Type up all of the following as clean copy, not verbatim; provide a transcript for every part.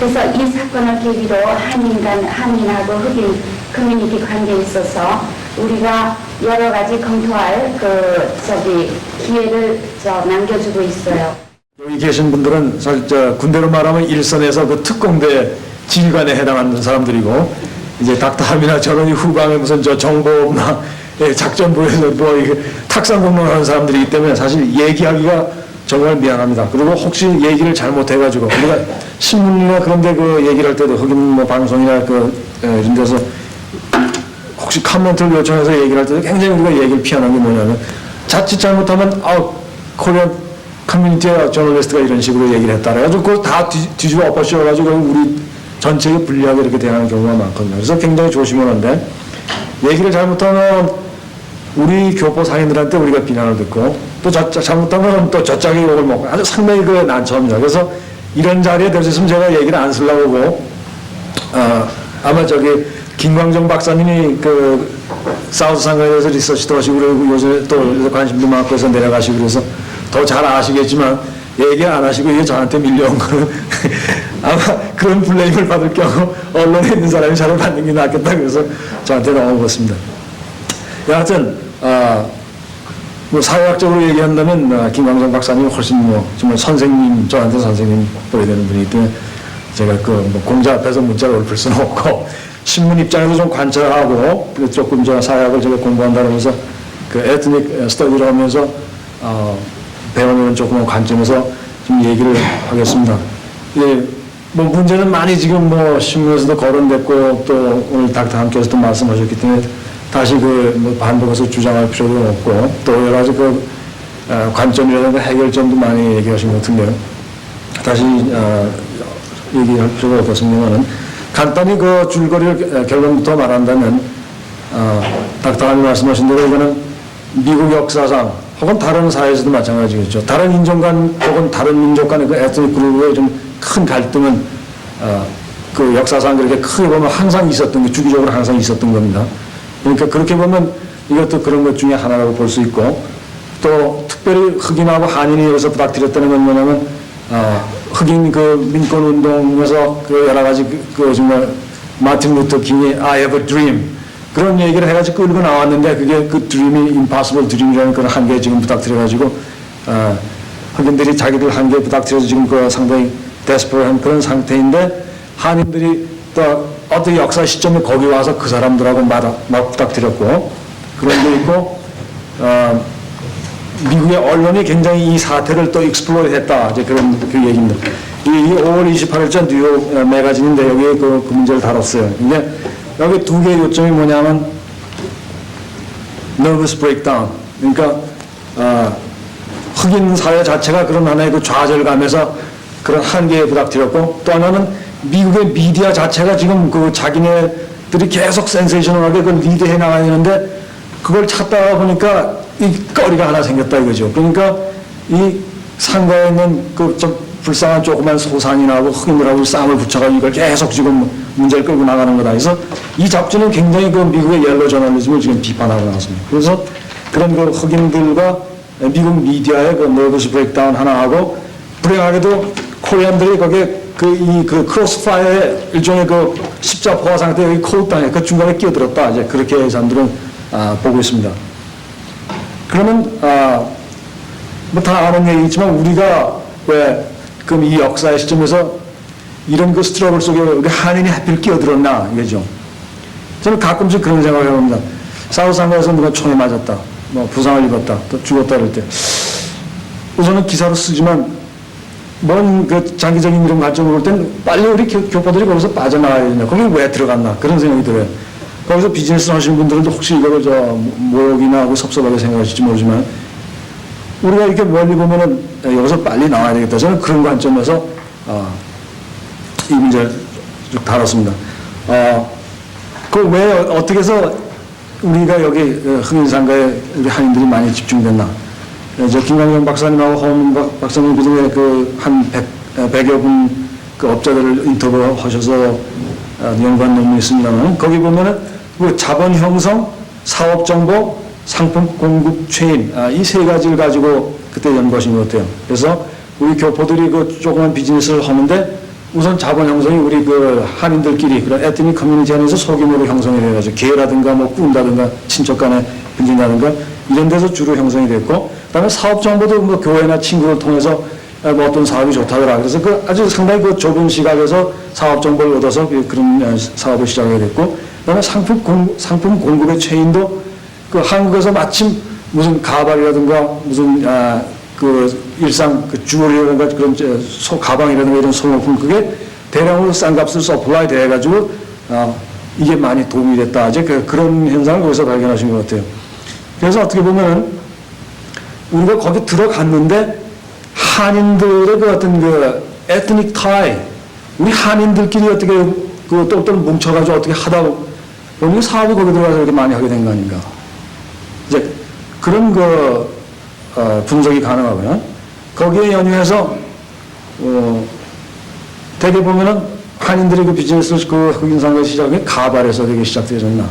그래서 이 사건을 계기로 한인하고 흑인 커뮤니티 관계에 있어서 우리가 여러 가지 검토할 기회를 남겨주고 있어요. 여기 계신 분들은 사실 군대로 말하면 일선에서 그 특공대 지휘관에 해당하는 사람들이고, 이제 닥터 함이나 저런 후방에 무슨 정보나 작전부에서 탁상 공론하는 사람들이기 때문에 사실 얘기하기가 정말 미안합니다. 그리고 혹시 얘기를 잘못해가지고 우리가 신문이나 그런데 그 얘기를 할 때도 흑인 뭐 방송이나 이런 데서 혹시 카멘트를 요청해서 얘기를 할 때도 굉장히 우리가 얘기를 피하는 게 뭐냐면, 자칫 잘못하면 코리안 커뮤니티의 저널리스트가 이런 식으로 얘기를 했다 그래가지고 그걸 다 뒤집어 엎어씌워가지고 우리 전체에 불리하게 이렇게 대하는 경우가 많거든요. 그래서 굉장히 조심하는데, 얘기를 잘못하면 우리 교포 상인들한테 우리가 비난을 듣고, 또 잘못하면 또 저짝이 욕을 먹고, 아주 상당히 난처합니다. 그래서 이런 자리에 될 수 있으면 제가 얘기를 안 쓰려고 하고, 아마 김광정 박사님이 사우스 상가에 대해서 리서치도 하시고, 그리고 요새 또 관심도 많고 해서 내려가시고 그래서 더 잘 아시겠지만, 얘기 안 하시고 이게 저한테 밀려온 거는 아마 그런 블레임을 받을 경우 언론에 있는 사람이 저를 받는 게 낫겠다 그래서 저한테 넘어갔습니다. 여하튼 뭐 사회학적으로 얘기한다면 김광정 박사님이 훨씬 정말 선생님, 저한테 선생님 보여야 되는 분이기 때문에 제가 공자 앞에서 문자를 읊을 수는 없고, 신문 입장에서 좀 관찰하고 조금 사회학을 제가 공부한다고 해서 에트닉 스터디를 하면서 배우는 조금의 관점에서 좀 얘기를 하겠습니다. 예, 뭐 문제는 많이 지금 신문에서도 거론됐고 또 오늘 닥터 함께서도 말씀하셨기 때문에 다시 반복해서 주장할 필요도 없고, 또 여러 가지 관점이라든가 해결점도 많이 얘기하신 것 같은데요. 다시 얘기할 필요가 없겠습니다만은 간단히 줄거리를 결론부터 말한다면, 닥터 함이 말씀하신 대로 이거는 미국 역사상 혹은 다른 사회에서도 마찬가지겠죠. 다른 인종 간 혹은 다른 민족 간의 에트닉 그룹의 좀 큰 갈등은 역사상 그렇게 크게 보면 항상 있었던 게, 주기적으로 항상 있었던 겁니다. 그러니까 그렇게 보면 이것도 그런 것 중에 하나라고 볼 수 있고, 또 특별히 흑인하고 한인이 여기서 부탁드렸다는 건 뭐냐면, 흑인 민권 운동에서 여러 가지 정말 마틴 루터 킹이 I have a dream 그런 얘기를 해가지고 끌고 나왔는데, 그게 드림이 impossible dream이라는 그런 한계에 지금 부탁드려가지고, 흑인들이 자기들 한계에 부탁드려서 지금 상당히 데스퍼한 그런 상태인데, 한인들이 또 어떤 역사 시점에 거기 와서 그 사람들하고 막 부탁드렸고, 그런 게 있고, 미국의 언론이 굉장히 이 사태를 또 익스플로이 했다. 이제 그런 얘기입니다. 이 5월 28일자 뉴욕 매거진인데 여기에 그 문제를 다뤘어요. 근데 여기 두 개의 요점이 뭐냐면, nervous breakdown. 그러니까, 흑인 사회 자체가 그런 하나의 좌절감에서 그런 한계에 부닥뜨렸고, 또 하나는 미국의 미디어 자체가 지금 자기네들이 계속 센세이셔널하게 리드해 나가야 되는데, 그걸 찾다가 보니까 이 거리가 하나 생겼다 이거죠. 그러니까 이 상가에 있는 좀 불쌍한 조그만 소상인하고 흑인들하고 싸움을 붙여가지고 이걸 계속 지금 문제를 끌고 나가는 거다. 그래서 이 잡지는 굉장히 미국의 옐로 저널리즘을 지금 비판하고 나왔습니다. 그래서 그런 흑인들과 미국 미디어의 너버스 브레이크다운 하나 하고, 불행하게도 코리안들이 거기에 크로스파이어의 일종의 십자포화 상태에 여기 코웃당에 중간에 끼어들었다. 이제 그렇게 사람들은 보고 있습니다. 그러면 뭐 다 아는 얘기지만, 우리가 왜 그럼 이 역사의 시점에서 이런 스트러글 속에 우리 한인이 하필 끼어들었나 이거죠. 저는 가끔씩 그런 생각을 해봅니다. 사우상가에서 누가 총에 맞았다, 부상을 입었다, 또 죽었다 그럴 때 우선은 기사로 쓰지만, 뭔 장기적인 이런 관점으로 볼 땐 빨리 우리 교포들이 거기서 빠져나가야 되냐, 거기 왜 들어갔나 그런 생각이 들어요. 거기서 비즈니스 하시는 분들도 혹시 이거를 모욕이나 하고 섭섭하게 생각하실지 모르지만, 우리가 이렇게 멀리 보면은 여기서 빨리 나와야 되겠다. 저는 그런 관점에서 이 문제를 쭉 다뤘습니다. 왜 어떻게 해서 우리가 여기 흑인 상가에 우리 한인들이 많이 집중됐나? 김광정 박사님하고 허은 박사님 그중에 한 100여 분 업자들을 인터뷰하셔서 연구한 논문이 있습니다만, 거기 보면은 자본 형성, 사업 정보, 상품 공급 체인, 이 세 가지를 가지고 그때 연구하신 것 같아요. 그래서 우리 교포들이 조그만 비즈니스를 하는데 우선 자본 형성이 우리 그 한인들끼리 그런 에트닉 커뮤니티 안에서 소규모로 형성이 돼가지고 계라든가 뭐 꾼다든가 친척 간에 빚진다든가 이런 데서 주로 형성이 됐고, 그다음에 사업 정보도 뭐 교회나 친구를 통해서 뭐 어떤 사업이 좋다더라. 그래서 그 아주 상당히 그 좁은 시각에서 사업 정보를 얻어서 그런 사업을 시작하게 됐고, 그다음에 상품 공급의 체인도 그 한국에서 마침 무슨 가발이라든가 무슨 그 일상 그 주얼리라든가 그런 가방이라든가 이런 소모품 그게 대량으로 싼 값을 서플라이 돼가지고 이게 많이 도움이 됐다. 이제 그런 현상을 거기서 발견하신 것 같아요. 그래서 어떻게 보면은 우리가 거기 들어갔는데 한인들의 그 어떤 그 에트닉 타이, 우리 한인들끼리 어떻게 그 똘똘 뭉쳐가지고 어떻게 하다 보면 사업이 거기 들어가서 이렇게 많이 하게 된 거 아닌가. 이제 그런 분석이 가능하고요. 거기에 연유해서 대개 보면은 한인들이 그 비즈니스를 그 흑인상가 시작이 가발에서 되게 시작되지 않나.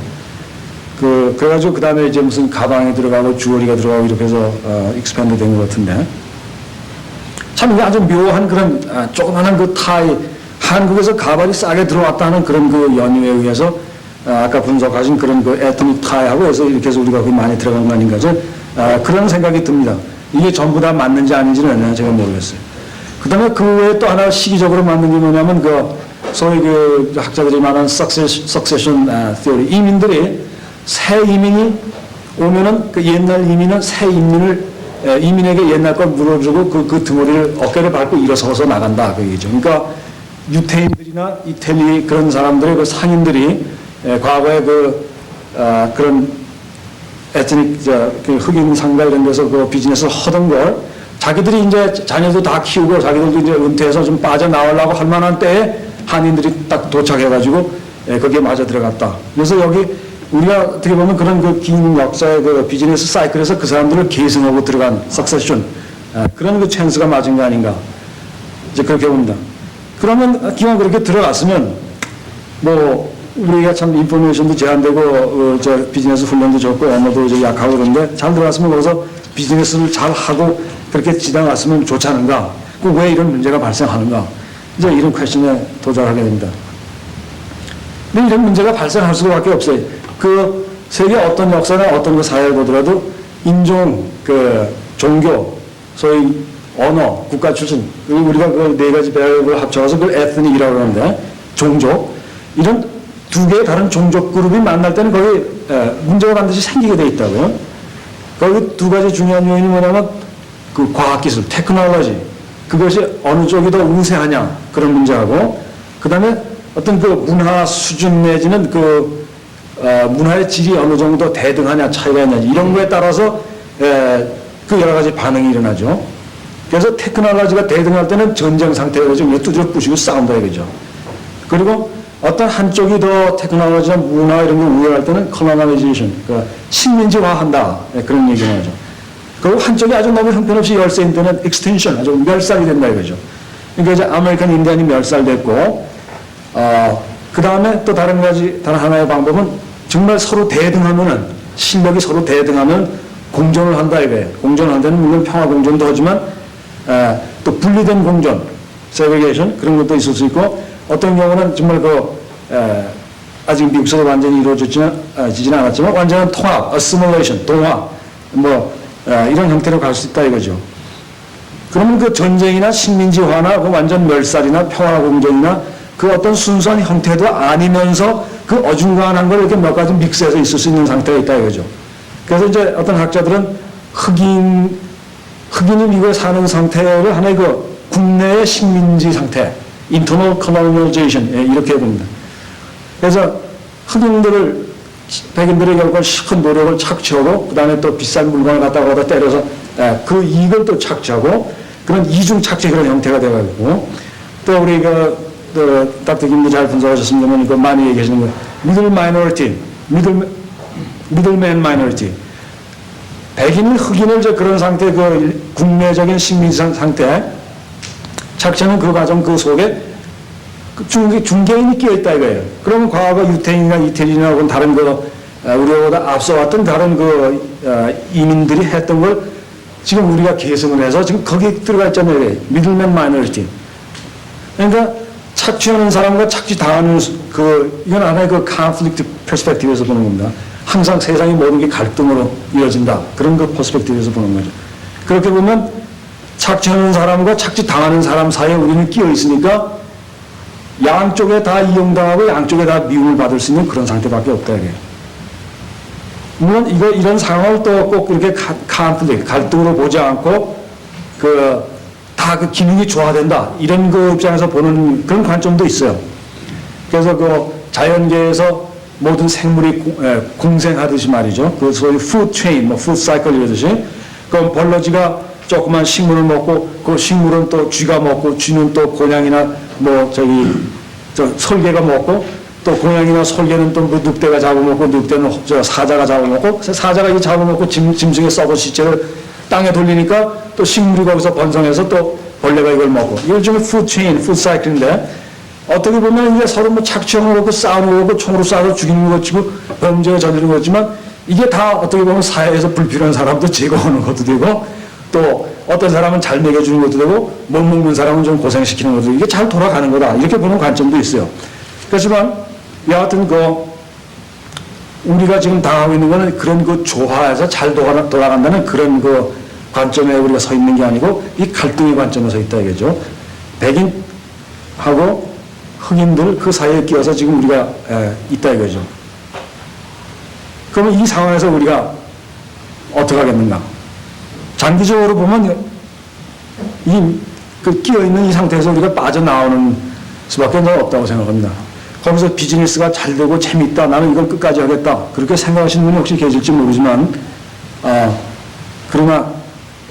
그래가지고 그 다음에 이제 무슨 가방에 들어가고 주얼리가 들어가고 이렇게 해서 익스팬드 된 것 같은데. 참 이게 아주 묘한 그런 조그마한 그 타이, 한국에서 가발이 싸게 들어왔다는 그런 그 연유에 의해서 아까 분석하신 그런 그 에트닉 타이하고 해서 이렇게 해서 우리가 거기 많이 들어간 거 아닌가. 그런 생각이 듭니다. 이게 전부 다 맞는지 아닌지는 제가 모르겠어요. 그 다음에 그 외에 또 하나 시기적으로 맞는 게 뭐냐면 소위 그 학자들이 말하는 succession theory. 이민들이 새 이민이 오면은 그 옛날 이민은 새 이민에게 옛날 걸 물어주고 그 등호리를 어깨를 밟고 일어서서 나간다. 그 얘기죠. 그러니까 유태인들이나 이탈리 그런 사람들의 그 상인들이 과거에 그런 에트닉 그 흑인 상가 이런 데서 그 비즈니스를 하던 걸 자기들이 이제 자녀도 다 키우고 자기들도 이제 은퇴해서 좀 빠져나오려고 할 만한 때에 한인들이 딱 도착해가지고 거기에 맞아 들어갔다. 그래서 여기 우리가 어떻게 보면 그런 그 긴 역사의 그 비즈니스 사이클에서 그 사람들을 계승하고 들어간 석세션 그런 그 찬스가 맞은 거 아닌가. 이제 그렇게 봅니다. 그러면 기왕 그렇게 들어갔으면 뭐 우리가 참 인포메이션도 제한되고 저 비즈니스 훈련도 좋고 언어도 이제 약하고 그런데 잘 들어갔으면 거기서 비즈니스를 잘 하고 그렇게 지나갔으면 좋지 않은가. 왜 이런 문제가 발생하는가. 이제 이런 퀘션에 도달하게 됩니다. 근데 이런 문제가 발생할 수밖에 없어요. 그 세계 어떤 역사나 어떤 그 사회를 보더라도 인종, 그 종교, 소위 언어, 국가 출신, 우리가 그 네 가지 배역을 합쳐서 그 에트닉이라고 하는데 종족, 이런 두 개의 다른 종족 그룹이 만날 때는 거기 문제가 반드시 생기게 돼 있다고요. 거기 두 가지 중요한 요인이 뭐냐면 그 과학기술, 테크놀로지, 그것이 어느 쪽이 더 우세하냐 그런 문제하고, 그 다음에 어떤 그 문화 수준 내지는 문화의 질이 어느 정도 대등하냐 차이가 있냐 이런 거에 따라서 그 여러 가지 반응이 일어나죠. 그래서 테크놀로지가 대등할 때는 전쟁 상태가 되죠. 두드려 부시고 싸운다 이거죠. 그리고 어떤 한쪽이 더 테크놀로지나 문화 이런 걸 우회할 때는 컬러나이제이션, 그러니까 식민지화한다 그런 얘기를 하죠. 그리고 한쪽이 아주 너무 형편없이 열세인 때는 익스텐션, 아주 멸살이 된다 이거죠. 그러니까 이제 아메리칸 인디안이 멸살됐고, 그 다음에 또 다른 하나의 방법은 정말 서로 대등하면은, 실력이 서로 대등하면 공존을 한다 이거예요. 공존을 한다는 물론 평화 공존도 하지만, 또 분리된 공존, 세그레게이션 그런 것도 있을 수 있고, 어떤 경우는 정말 아직 미국에서 완전히 이루어지지는 않았지만 완전한 통합, assimilation, 동화, 이런 형태로 갈 수 있다 이거죠. 그러면 그 전쟁이나 식민지화나 그 완전 멸살이나 평화공존이나 그 어떤 순수한 형태도 아니면서 그 어중간한 걸 이렇게 몇 가지 믹스해서 있을 수 있는 상태가 있다 이거죠. 그래서 이제 어떤 학자들은 흑인이 미국에 사는 상태를 하나의 그 국내의 식민지 상태, internal colonization 이렇게 봅니다. 그래서 백인들의 결국 큰 노력을 착취하고 그 다음에 또 비싼 물건을 갖다 때려서 그 이익을 또 착취하고 그런 이중 착취 그런 형태가 되어가지고, 또 우리 닥터님도 잘 분석하셨습니다만 이거 많이 얘기하시는 거예요. middleman minority. 백인을 흑인을 그런 상태, 그 국내적인 식민지 상태 착취하는 그 과정 그 속에 중개인이 끼어있다 이거예요. 그러면 과거 유태인이나 이태리나 혹은 다른 우리보다 앞서왔던 다른 이민들이 했던 걸 지금 우리가 계승을 해서 지금 거기에 들어가 있잖아요. 미들맨 마이너리티. 그러니까 착취하는 사람과 착취당하는 이건 하나의 그 컨플릭트 퍼스펙티브에서 보는 겁니다. 항상 세상의 모든 게 갈등으로 이어진다. 그런 그 퍼스펙티브에서 보는 거죠. 그렇게 보면 착취하는 사람과 착취당하는 사람 사이에 우리는 끼어 있으니까 양쪽에 다 이용당하고 양쪽에 다 미움을 받을 수 있는 그런 상태밖에 없다 이게. 물론 이런 상황을 또 꼭 이렇게 컨플릭트 갈등으로 보지 않고 다 그 기능이 조화된다 이런 그 입장에서 보는 그런 관점도 있어요. 그래서 그 자연계에서 모든 생물이 공생하듯이 말이죠. 그 소위 푸드 체인, 푸드 사이클 이러듯이 그 벌러지가 조그만 식물을 먹고 그 식물은 또 쥐가 먹고 쥐는 또 곤양이나 설개가 먹고 또 곤양이나 설개는 또 늑대가 잡아먹고 늑대는 사자가 잡아먹고 사자가 이 잡아먹고 짐승의 썩은 시체를 땅에 돌리니까 또 식물이 거기서 번성해서 또 벌레가 이걸 먹고 이걸 일종의 푸드 체인, 푸드 사이클인데 어떻게 보면 이게 서로 착취하는 거고 싸우는 거고 총으로 쏴서 죽이는 것이고 범죄를 저지르는 거지만 이게 다 어떻게 보면 사회에서 불필요한 사람도 제거하는 것도 되고 또 어떤 사람은 잘 먹여주는 것도 되고 못 먹는 사람은 좀 고생시키는 것도 되고 이게 잘 돌아가는 거다 이렇게 보는 관점도 있어요. 그렇지만 여하튼 우리가 지금 당하고 있는 거는 그런 그 조화에서 잘 돌아간다는 그런 그 관점에 우리가 서 있는 게 아니고 이 갈등의 관점에 서 있다 이거죠. 백인하고 흑인들 그 사이에 끼어서 지금 우리가 있다 이거죠. 그러면 이 상황에서 우리가 어떻게 하겠는가? 장기적으로 보면 끼어있는 이 상태에서 우리가 빠져나오는 수밖에 없다고 생각합니다. 거기서 비즈니스가 잘 되고 재밌다. 나는 이걸 끝까지 하겠다. 그렇게 생각하시는 분이 혹시 계실지 모르지만, 그러나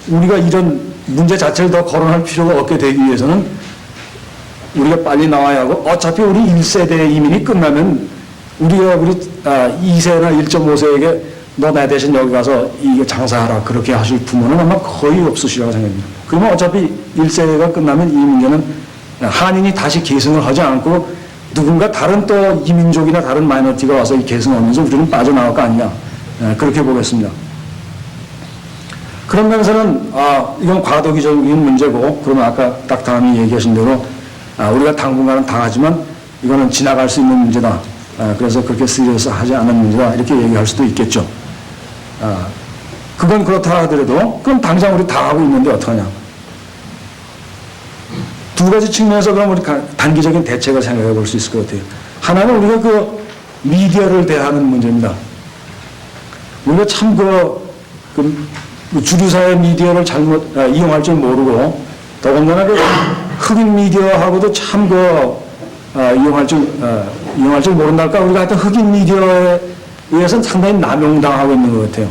우리가 이런 문제 자체를 더 거론할 필요가 없게 되기 위해서는 우리가 빨리 나와야 하고, 어차피 우리 1세대 이민이 끝나면 우리 2세나 1.5세에게 너 내 대신 여기 가서 이게 장사하라. 그렇게 하실 부모는 아마 거의 없으시라고 생각합니다. 그러면 어차피 1세대가 끝나면 이 문제는 한인이 다시 계승을 하지 않고 누군가 다른 또 이민족이나 다른 마이너리티가 와서 이 계승하면서 우리는 빠져나갈 거 아니냐. 그렇게 보겠습니다. 그런 면에서는 이건 과도기적인 문제고 그러면 아까 닥터함이 얘기하신 대로 우리가 당분간은 당하지만 이거는 지나갈 수 있는 문제다. 그래서 그렇게 시리어스 하지 않은 문제다. 이렇게 얘기할 수도 있겠죠. 그건 그렇다 하더라도 그럼 당장 우리 당하고 있는데 어떡하냐. 두 가지 측면에서 그럼 우리 단기적인 대책을 생각해 볼 수 있을 것 같아요. 하나는 우리가 그 미디어를 대하는 문제입니다. 우리가 참 주류사회 미디어를 잘못 이용할 줄 모르고 더군다나 흑인 미디어하고도 참 이용할 줄 모른달까 우리가 하여튼 흑인 미디어에 의해서는 상당히 남용당하고 있는 것 같아요.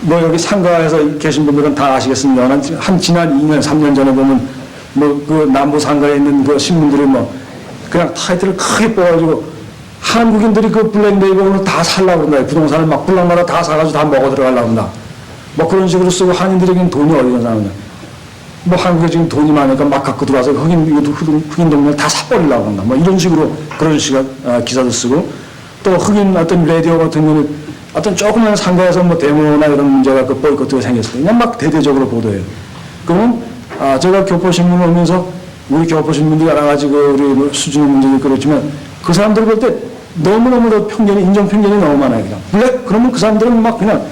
여기 상가에서 계신 분들은 다 아시겠습니다만, 지난 2년, 3년 전에 보면, 그 남부 상가에 있는 그 신문들이 그냥 타이틀을 크게 뽑아가지고, 한국인들이 그 블랙네이버를 다 살라고 그런다. 부동산을 막 블락마다 다 사가지고 다 먹어 들어가려고 한다. 그런 식으로 쓰고, 한인들에게는 돈이 어디서 나오냐. 한국에 지금 돈이 많으니까 막 갖고 들어와서 흑인 동네를 다 사버리려고 한다. 이런 식으로 그런 식의 기사도 쓰고, 또 흑인 어떤 라디오 같은 경우는 어떤 조그만 상가에서 데모나 이런 문제가 보이콧가 생겼을 때 그냥 막 대대적으로 보도해요. 그러면 제가 교포신문을 오면서 우리 교포신문들이 여러 가지 우리 수준의 문제도 그렇지만 그 사람들 볼 때 너무너무 인정 편견이 너무 많아요. 그냥 블랙 그러면 그 사람들은 그냥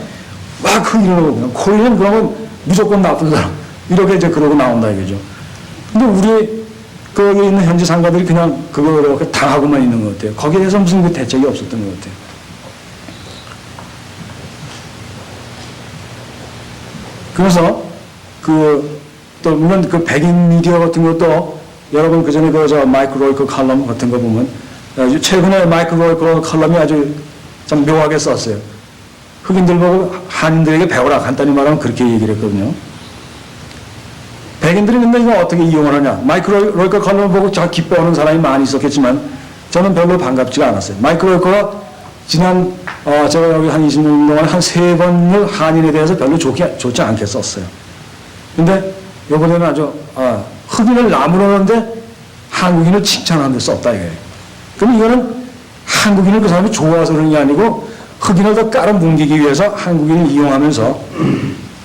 흑인으로 그냥 코리안 그러면 무조건 나쁜 사람 이렇게 이제 그러고 나온다 이거죠. 근데 우리 거기 있는 현지 상가들이 그냥 그거 당하고만 있는 것 같아요. 거기에 대해서 무슨 대책이 없었던 것 같아요. 그래서 또 물론 백인 미디어 같은 것도 여러분 그전에 마이크 로이커 칼럼 같은 거 보면 최근에 마이크 로이커 칼럼이 아주 참 묘하게 썼어요. 흑인들 보고 한인들에게 배우라 간단히 말하면 그렇게 얘기를 했거든요. 백인들이 근데 이거 어떻게 이용을 하냐. 마이크 로이커 칼럼을 보고 기뻐하는 사람이 많이 있었겠지만 저는 별로 반갑지가 않았어요. 마이크 로이커가 지난 제가 여기 한 20년 동안 한 3번을 한인에 대해서 별로 좋지 않게 썼어요. 근데 이번에는 아주 흑인을 나무라는데 한국인을 칭찬하는 데 썼다 이거예요. 그럼 이거는 한국인을 그 사람이 좋아서 그런 게 아니고 흑인을 더 깔아뭉개기 위해서 한국인을 이용하면서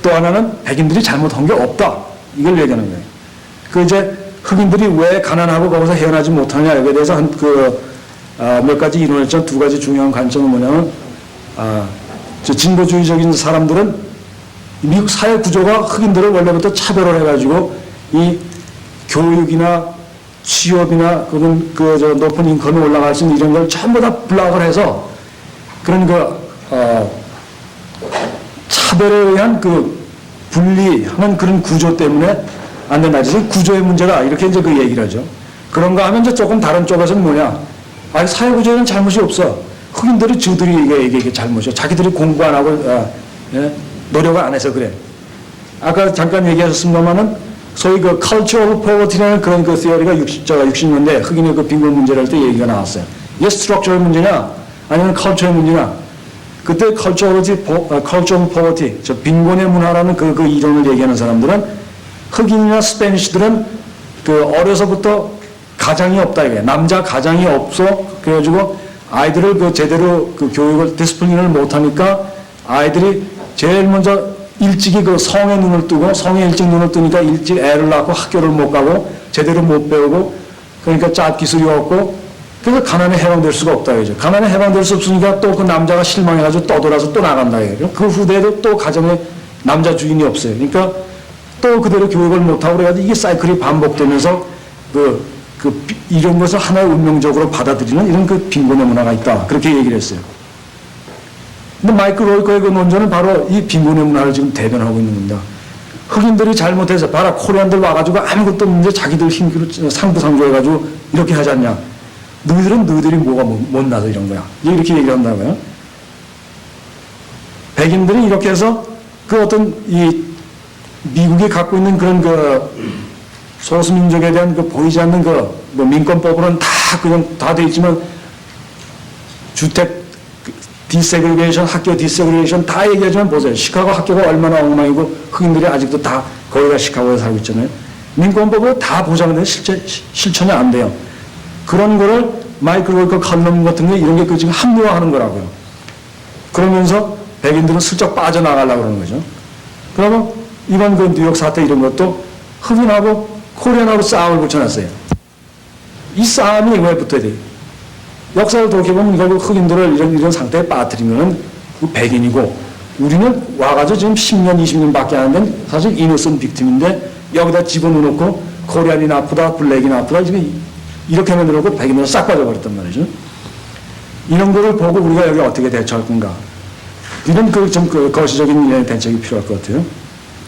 또 하나는 백인들이 잘못한 게 없다 이걸 얘기하는 거예요. 이제 흑인들이 왜 가난하고 거기서 헤어나지 못하느냐 여기에 대해서 몇 가지 이론을 했죠. 두 가지 중요한 관점은 뭐냐면 저 진보주의적인 사람들은 미국 사회 구조가 흑인들을 원래부터 차별을 해가지고 이 교육이나 취업이나 저 높은 인컴이 올라갈 수 있는 이런 걸 전부 다 블락을 해서 그런 차별에 의한 분리하는 그런 구조 때문에 안 된다. 그래서 구조의 문제다. 이렇게 이제 그 얘기를 하죠. 그런가 하면 이제 조금 다른 쪽에서는 뭐냐. 아니, 사회 구조에는 잘못이 없어. 흑인들이 저들이 이게 잘못이야. 자기들이 공부 안 하고, 노력을 안 해서 그래. 아까 잠깐 얘기하셨습니다만은 소위 cultural poverty라는 그런 theory가 60년대 흑인의 빈곤 문제를 할 때 얘기가 나왔어요. 이게 스트럭처럴 문제냐, 아니면 cultural 문제냐. 그때 cultural poverty, 저 빈곤의 문화라는 그 이론을 얘기하는 사람들은 흑인이나 스페니쉬들은 어려서부터 가장이 없다 이게 남자 가장이 없어 그래가지고 아이들을 제대로 교육을 디스플린을 못하니까 아이들이 제일 먼저 일찍이 성에 눈을 뜨고 성에 일찍 눈을 뜨니까 일찍 애를 낳고 학교를 못 가고 제대로 못 배우고 그러니까 짭 기술이 없고 그래서 가난에 해방될 수가 없다 이거죠. 가난에 해방될 수 없으니까 또 그 남자가 실망해가지고 떠돌아서 또 나간다 이거죠. 그 후대에도 또 가정에 남자 주인이 없어요. 그러니까 또 그대로 교육을 못하고 그래가지고 이게 사이클이 반복되면서 이런 것을 하나의 운명적으로 받아들이는 이런 빈곤의 문화가 있다. 그렇게 얘기를 했어요. 근데 마이클 로이커의 논조는 바로 이 빈곤의 문화를 지금 대변하고 있는 겁니다. 흑인들이 잘못해서 봐라 코리안들 와가지고 아무것도 없는데 자기들 힘으로 상부상조해가지고 이렇게 하지 않냐. 너희들이 뭐가 못나서 이런 거야. 이렇게 얘기를 한다고요. 백인들이 이렇게 해서 어떤 미국이 갖고 있는 그런 소수민족에 대한 보이지 않는 민권법으로는 다 돼 있지만 주택 디세그리게이션, 학교 디세그리게이션 다 얘기하지만 보세요. 시카고 학교가 얼마나 엉망이고 흑인들이 아직도 다 거기가 시카고에 살고 있잖아요. 민권법으로 다 보장되는 실천이 안 돼요. 그런 거를 마이클 로이커 칼럼 같은 게 이런 게 지금 합리화하는 거라고요. 그러면서 백인들은 슬쩍 빠져나가려고 그러는 거죠. 그러면 이번 뉴욕 사태 이런 것도 흑인하고 코리안하고 싸움을 붙여놨어요. 이 싸움이 왜 붙어야 돼요? 역사를 돌이켜보면 결국 흑인들을 이런 상태에 빠뜨리면은 백인이고 우리는 와가지고 지금 10년, 20년밖에 안 된 사실 이노선 빅팀인데 여기다 집어넣고 코리안이 나쁘다, 블랙이 나쁘다 이렇게 만들어놓고 백인으로 싹 빠져버렸단 말이죠. 이런 거를 보고 우리가 여기 어떻게 대처할 건가? 이런 좀 거시적인 대책이 필요할 것 같아요.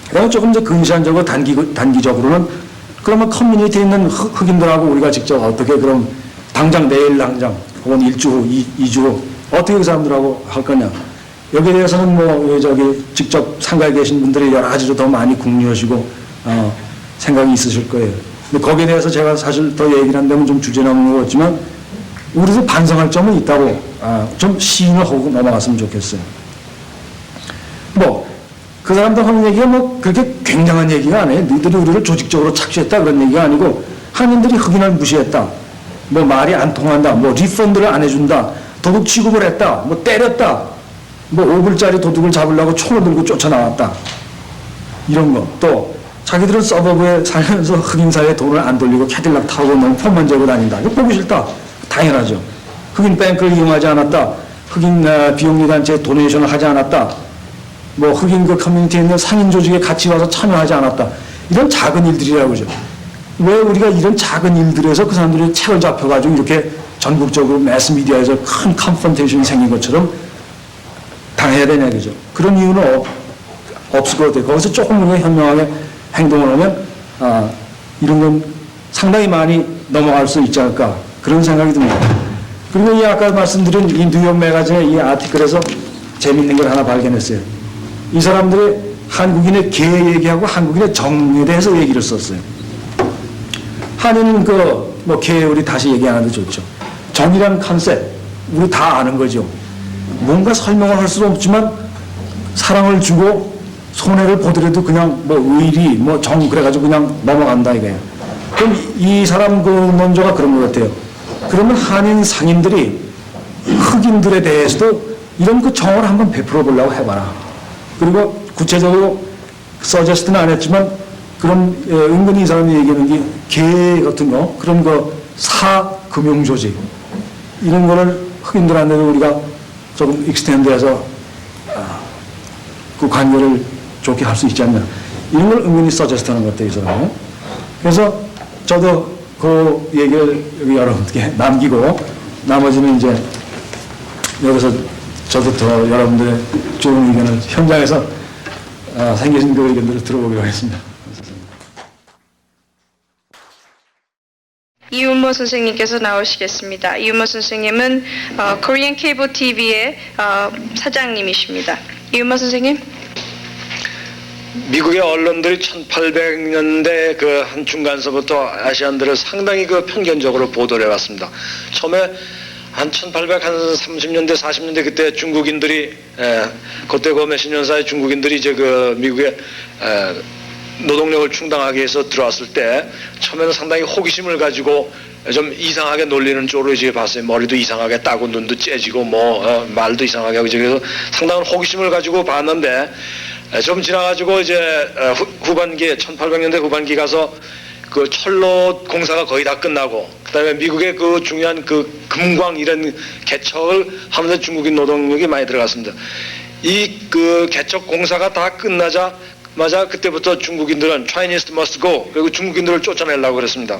그다음에 조금 더 근시안적으로 단기적으로는 그러면 커뮤니티에 있는 흑인들하고 우리가 직접 어떻게 그럼 당장 내일 당장 혹은 1주 후, 2주 후 어떻게 그 사람들하고 할 거냐. 여기에 대해서는 직접 상가에 계신 분들이 여러 가지로 더 많이 궁리하시고 생각이 있으실 거예요. 근데 거기에 대해서 제가 사실 더 얘기를 한다면 좀 주제넘는 것 같지만 우리도 반성할 점은 있다고 좀 시인을 하고 넘어갔으면 좋겠어요. 그 사람들 하는 얘기가 그렇게 굉장한 얘기가 아니에요. 너희들이 우리를 조직적으로 착취했다 그런 얘기가 아니고 한인들이 흑인을 무시했다. 말이 안 통한다. 리펀드를 안 해준다. 도둑 취급을 했다. 때렸다. 5불짜리 도둑을 잡으려고 총을 들고 쫓아나왔다. 이런 거. 또 자기들은 서버브에 살면서 흑인 사회에 돈을 안 돌리고 캐딜락 타고 너무 폰만 재고 다닌다. 이거 보기 싫다. 당연하죠. 흑인 뱅크를 이용하지 않았다. 흑인 비영리 단체에 도네이션을 하지 않았다. 흑인 커뮤니티에 있는 상인 조직에 같이 와서 참여하지 않았다. 이런 작은 일들이라고 그러죠. 왜 우리가 이런 작은 일들에서 그 사람들이 책을 잡혀가지고 이렇게 전국적으로 매스미디어에서 큰 컨프런테이션이 생긴 것처럼 당해야 되냐, 그죠? 그런 이유는 없을 것 같아요. 거기서 조금 우리가 현명하게 행동을 하면, 이런 건 상당히 많이 넘어갈 수 있지 않을까. 그런 생각이 듭니다. 그리고 이 아까 말씀드린 이 뉴욕 매거진의 이 아티클에서 재밌는 걸 하나 발견했어요. 이 사람들이 한국인의 개 얘기하고 한국인의 정에 대해서 얘기를 썼어요. 한인은 개 우리 다시 얘기 안 해도 좋죠. 정이라는 컨셉, 우리 다 아는 거죠. 뭔가 설명을 할 수도 없지만 사랑을 주고 손해를 보더라도 그냥 의리, 정, 그래가지고 그냥 넘어간다 이거예요. 그럼 이 사람 논조가 그런 것 같아요. 그러면 한인 상인들이 흑인들에 대해서도 이런 정을 한번 베풀어 보려고 해봐라. 그리고 구체적으로 서제스트는 안 했지만 그런 은근히 이 사람이 얘기하는 게 개 같은 거 그런 거 사금융조직 이런 거를 흑인들한테도 우리가 조금 익스텐드해서 그 관계를 좋게 할 수 있지 않냐 이런 걸 은근히 서제스트하는 것 같아요 이 사람은. 그래서 저도 그 얘기를 여기 여러분께 남기고 나머지는 이제 여기서 저도 더 여러분들의 좋은 의견을 현장에서 생기신 그 의견들을 들어보기로 하겠습니다. 이윤모 선생님께서 나오시겠습니다. 이윤모 선생님은 코리안 케이블 TV의 사장님이십니다. 이윤모 선생님. 미국의 언론들이 1800년대 그 한 중간서부터 아시안들을 상당히 그 편견적으로 보도를 해왔습니다. 처음에 한 1830년대, 40년대 그때 중국인들이 그때 그 몇십 년 사이 중국인들이 이제 그 미국의 노동력을 충당하기 위해서 들어왔을 때 처음에는 상당히 호기심을 가지고 좀 이상하게 놀리는 쪽으로 이제 봤어요. 머리도 이상하게 따고 눈도 째지고 말도 이상하게 하고 그래서 상당한 호기심을 가지고 봤는데 좀 지나가지고 이제 후반기에 1800년대 후반기 가서 그 철로 공사가 거의 다 끝나고 그다음에 미국의 그 중요한 그 금광 이런 개척을 하면서 중국인 노동력이 많이 들어갔습니다. 이 그 개척 공사가 다 끝나자마자 그때부터 중국인들은 Chinese must go 그리고 중국인들을 쫓아내려고 그랬습니다.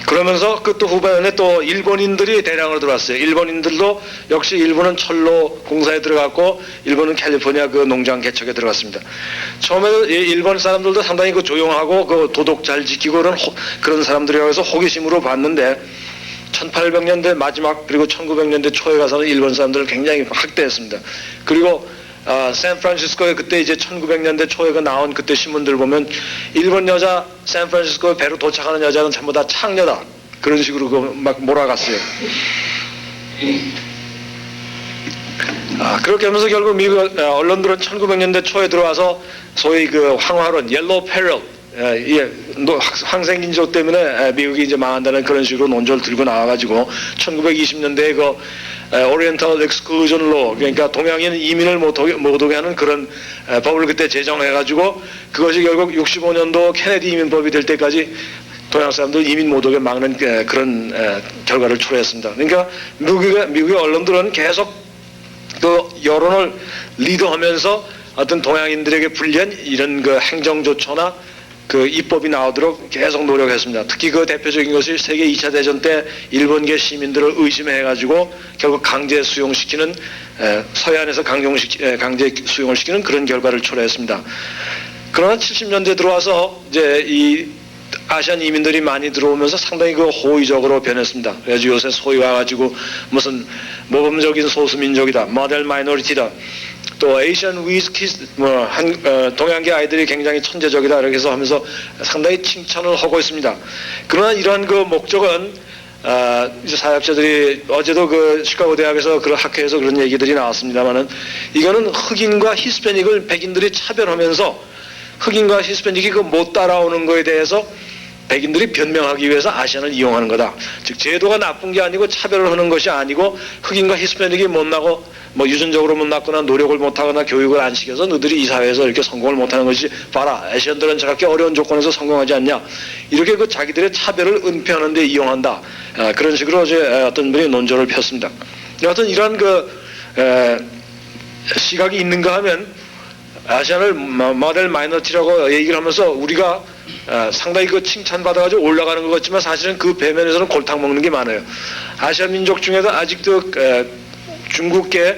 그러면서 그 또 후반에 또 일본인들이 대량으로 들어왔어요. 일본인들도 역시 일본은 철로 공사에 들어갔고 일본은 캘리포니아 그 농장 개척에 들어갔습니다. 처음에는 일본 사람들도 상당히 그 조용하고 그 도덕 잘 지키고 그런 사람들이라고 해서 호기심으로 봤는데 1800년대 마지막 그리고 1900년대 초에 가서는 일본 사람들을 굉장히 학대했습니다. 그리고 샌프란시스코에 그때 이제 1900년대 초에 나온 그때 신문들 보면 일본 여자 샌프란시스코에 배로 도착하는 여자는 전부 다 창녀다 그런 식으로 막 몰아갔어요. 그렇게 하면서 결국 미국 언론들은 1900년대 초에 들어와서 소위 그 황화론 옐로우 페럴 황색인종 때문에 미국이 이제 망한다는 그런 식으로 논조를 들고 나와가지고 1920년대에 그 오리엔탈 엑스클루전 로 그러니까 동양인 이민을 못 오게 하는 그런 법을 그때 제정해가지고 그것이 결국 65년도 케네디 이민법이 될 때까지 동양 사람들 이민 못 오게 막는 그런 결과를 초래했습니다. 그러니까 미국의 언론들은 계속 그 여론을 리드하면서 어떤 동양인들에게 불리한 이런 그 행정조처나 그 입법이 나오도록 계속 노력했습니다. 특히 그 대표적인 것이 세계 2차 대전 때 일본계 시민들을 의심해가지고 결국 강제 수용시키는 서해안에서 강제 수용을 시키는 그런 결과를 초래했습니다. 그러나 70년대 들어와서 이제 이 아시안 이민들이 많이 들어오면서 상당히 그 호의적으로 변했습니다. 그래서 요새 소위 와가지고 무슨 모범적인 소수민족이다, 모델 마이너리티다. 또 에이시안 위즈키스 동양계 아이들이 굉장히 천재적이다 이렇게 해서 하면서 상당히 칭찬을 하고 있습니다. 그러나 이러한 그 목적은 이제 사회학자들이 어제도 그 시카고 대학에서 그런 학회에서 그런 얘기들이 나왔습니다만은 이거는 흑인과 히스패닉을 백인들이 차별하면서 흑인과 히스패닉이 그 못 따라오는 거에 대해서 백인들이 변명하기 위해서 아시안을 이용하는 거다. 즉 제도가 나쁜 게 아니고 차별을 하는 것이 아니고 흑인과 히스패닉이 못나고 유전적으로 못났거나 노력을 못하거나 교육을 안 시켜서 너희들이 이 사회에서 이렇게 성공을 못하는 것이 봐라 아시안들은 저렇게 어려운 조건에서 성공하지 않냐 이렇게 그 자기들의 차별을 은폐하는 데 이용한다. 그런 식으로 어제 어떤 분이 논조를 폈습니다. 여하튼 이러한 그 시각이 있는가 하면 아시안을 모델 마이너티라고 얘기를 하면서 우리가 상당히 그 칭찬받아가지고 올라가는 것 같지만 사실은 그 배면에서는 골탕 먹는 게 많아요. 아시안 민족 중에도 아직도 중국계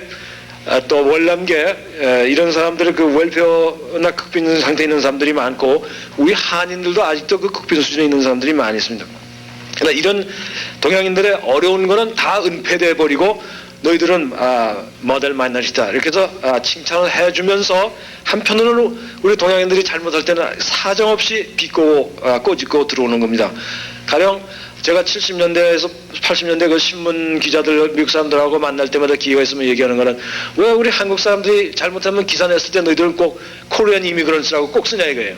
또 월남계 이런 사람들의 그 웰페어나 극빈 상태에 있는 사람들이 많고 우리 한인들도 아직도 그 극빈 수준에 있는 사람들이 많이 있습니다. 그러나 이런 동양인들의 어려운 거는 다 은폐돼 버리고 너희들은 모델 마이너리티다 이렇게 해서 칭찬을 해주면서 한편으로는 우리 동양인들이 잘못할 때는 사정없이 비꼬고 꼬집고 들어오는 겁니다. 가령 제가 70년대에서 80년대 그 신문 기자들 미국 사람들하고 만날 때마다 기회가 있으면 얘기하는 거는 왜 우리 한국 사람들이 잘못하면 기사 냈을 때 너희들은 꼭 코리안 이미그런트라고 꼭 쓰냐 이거예요.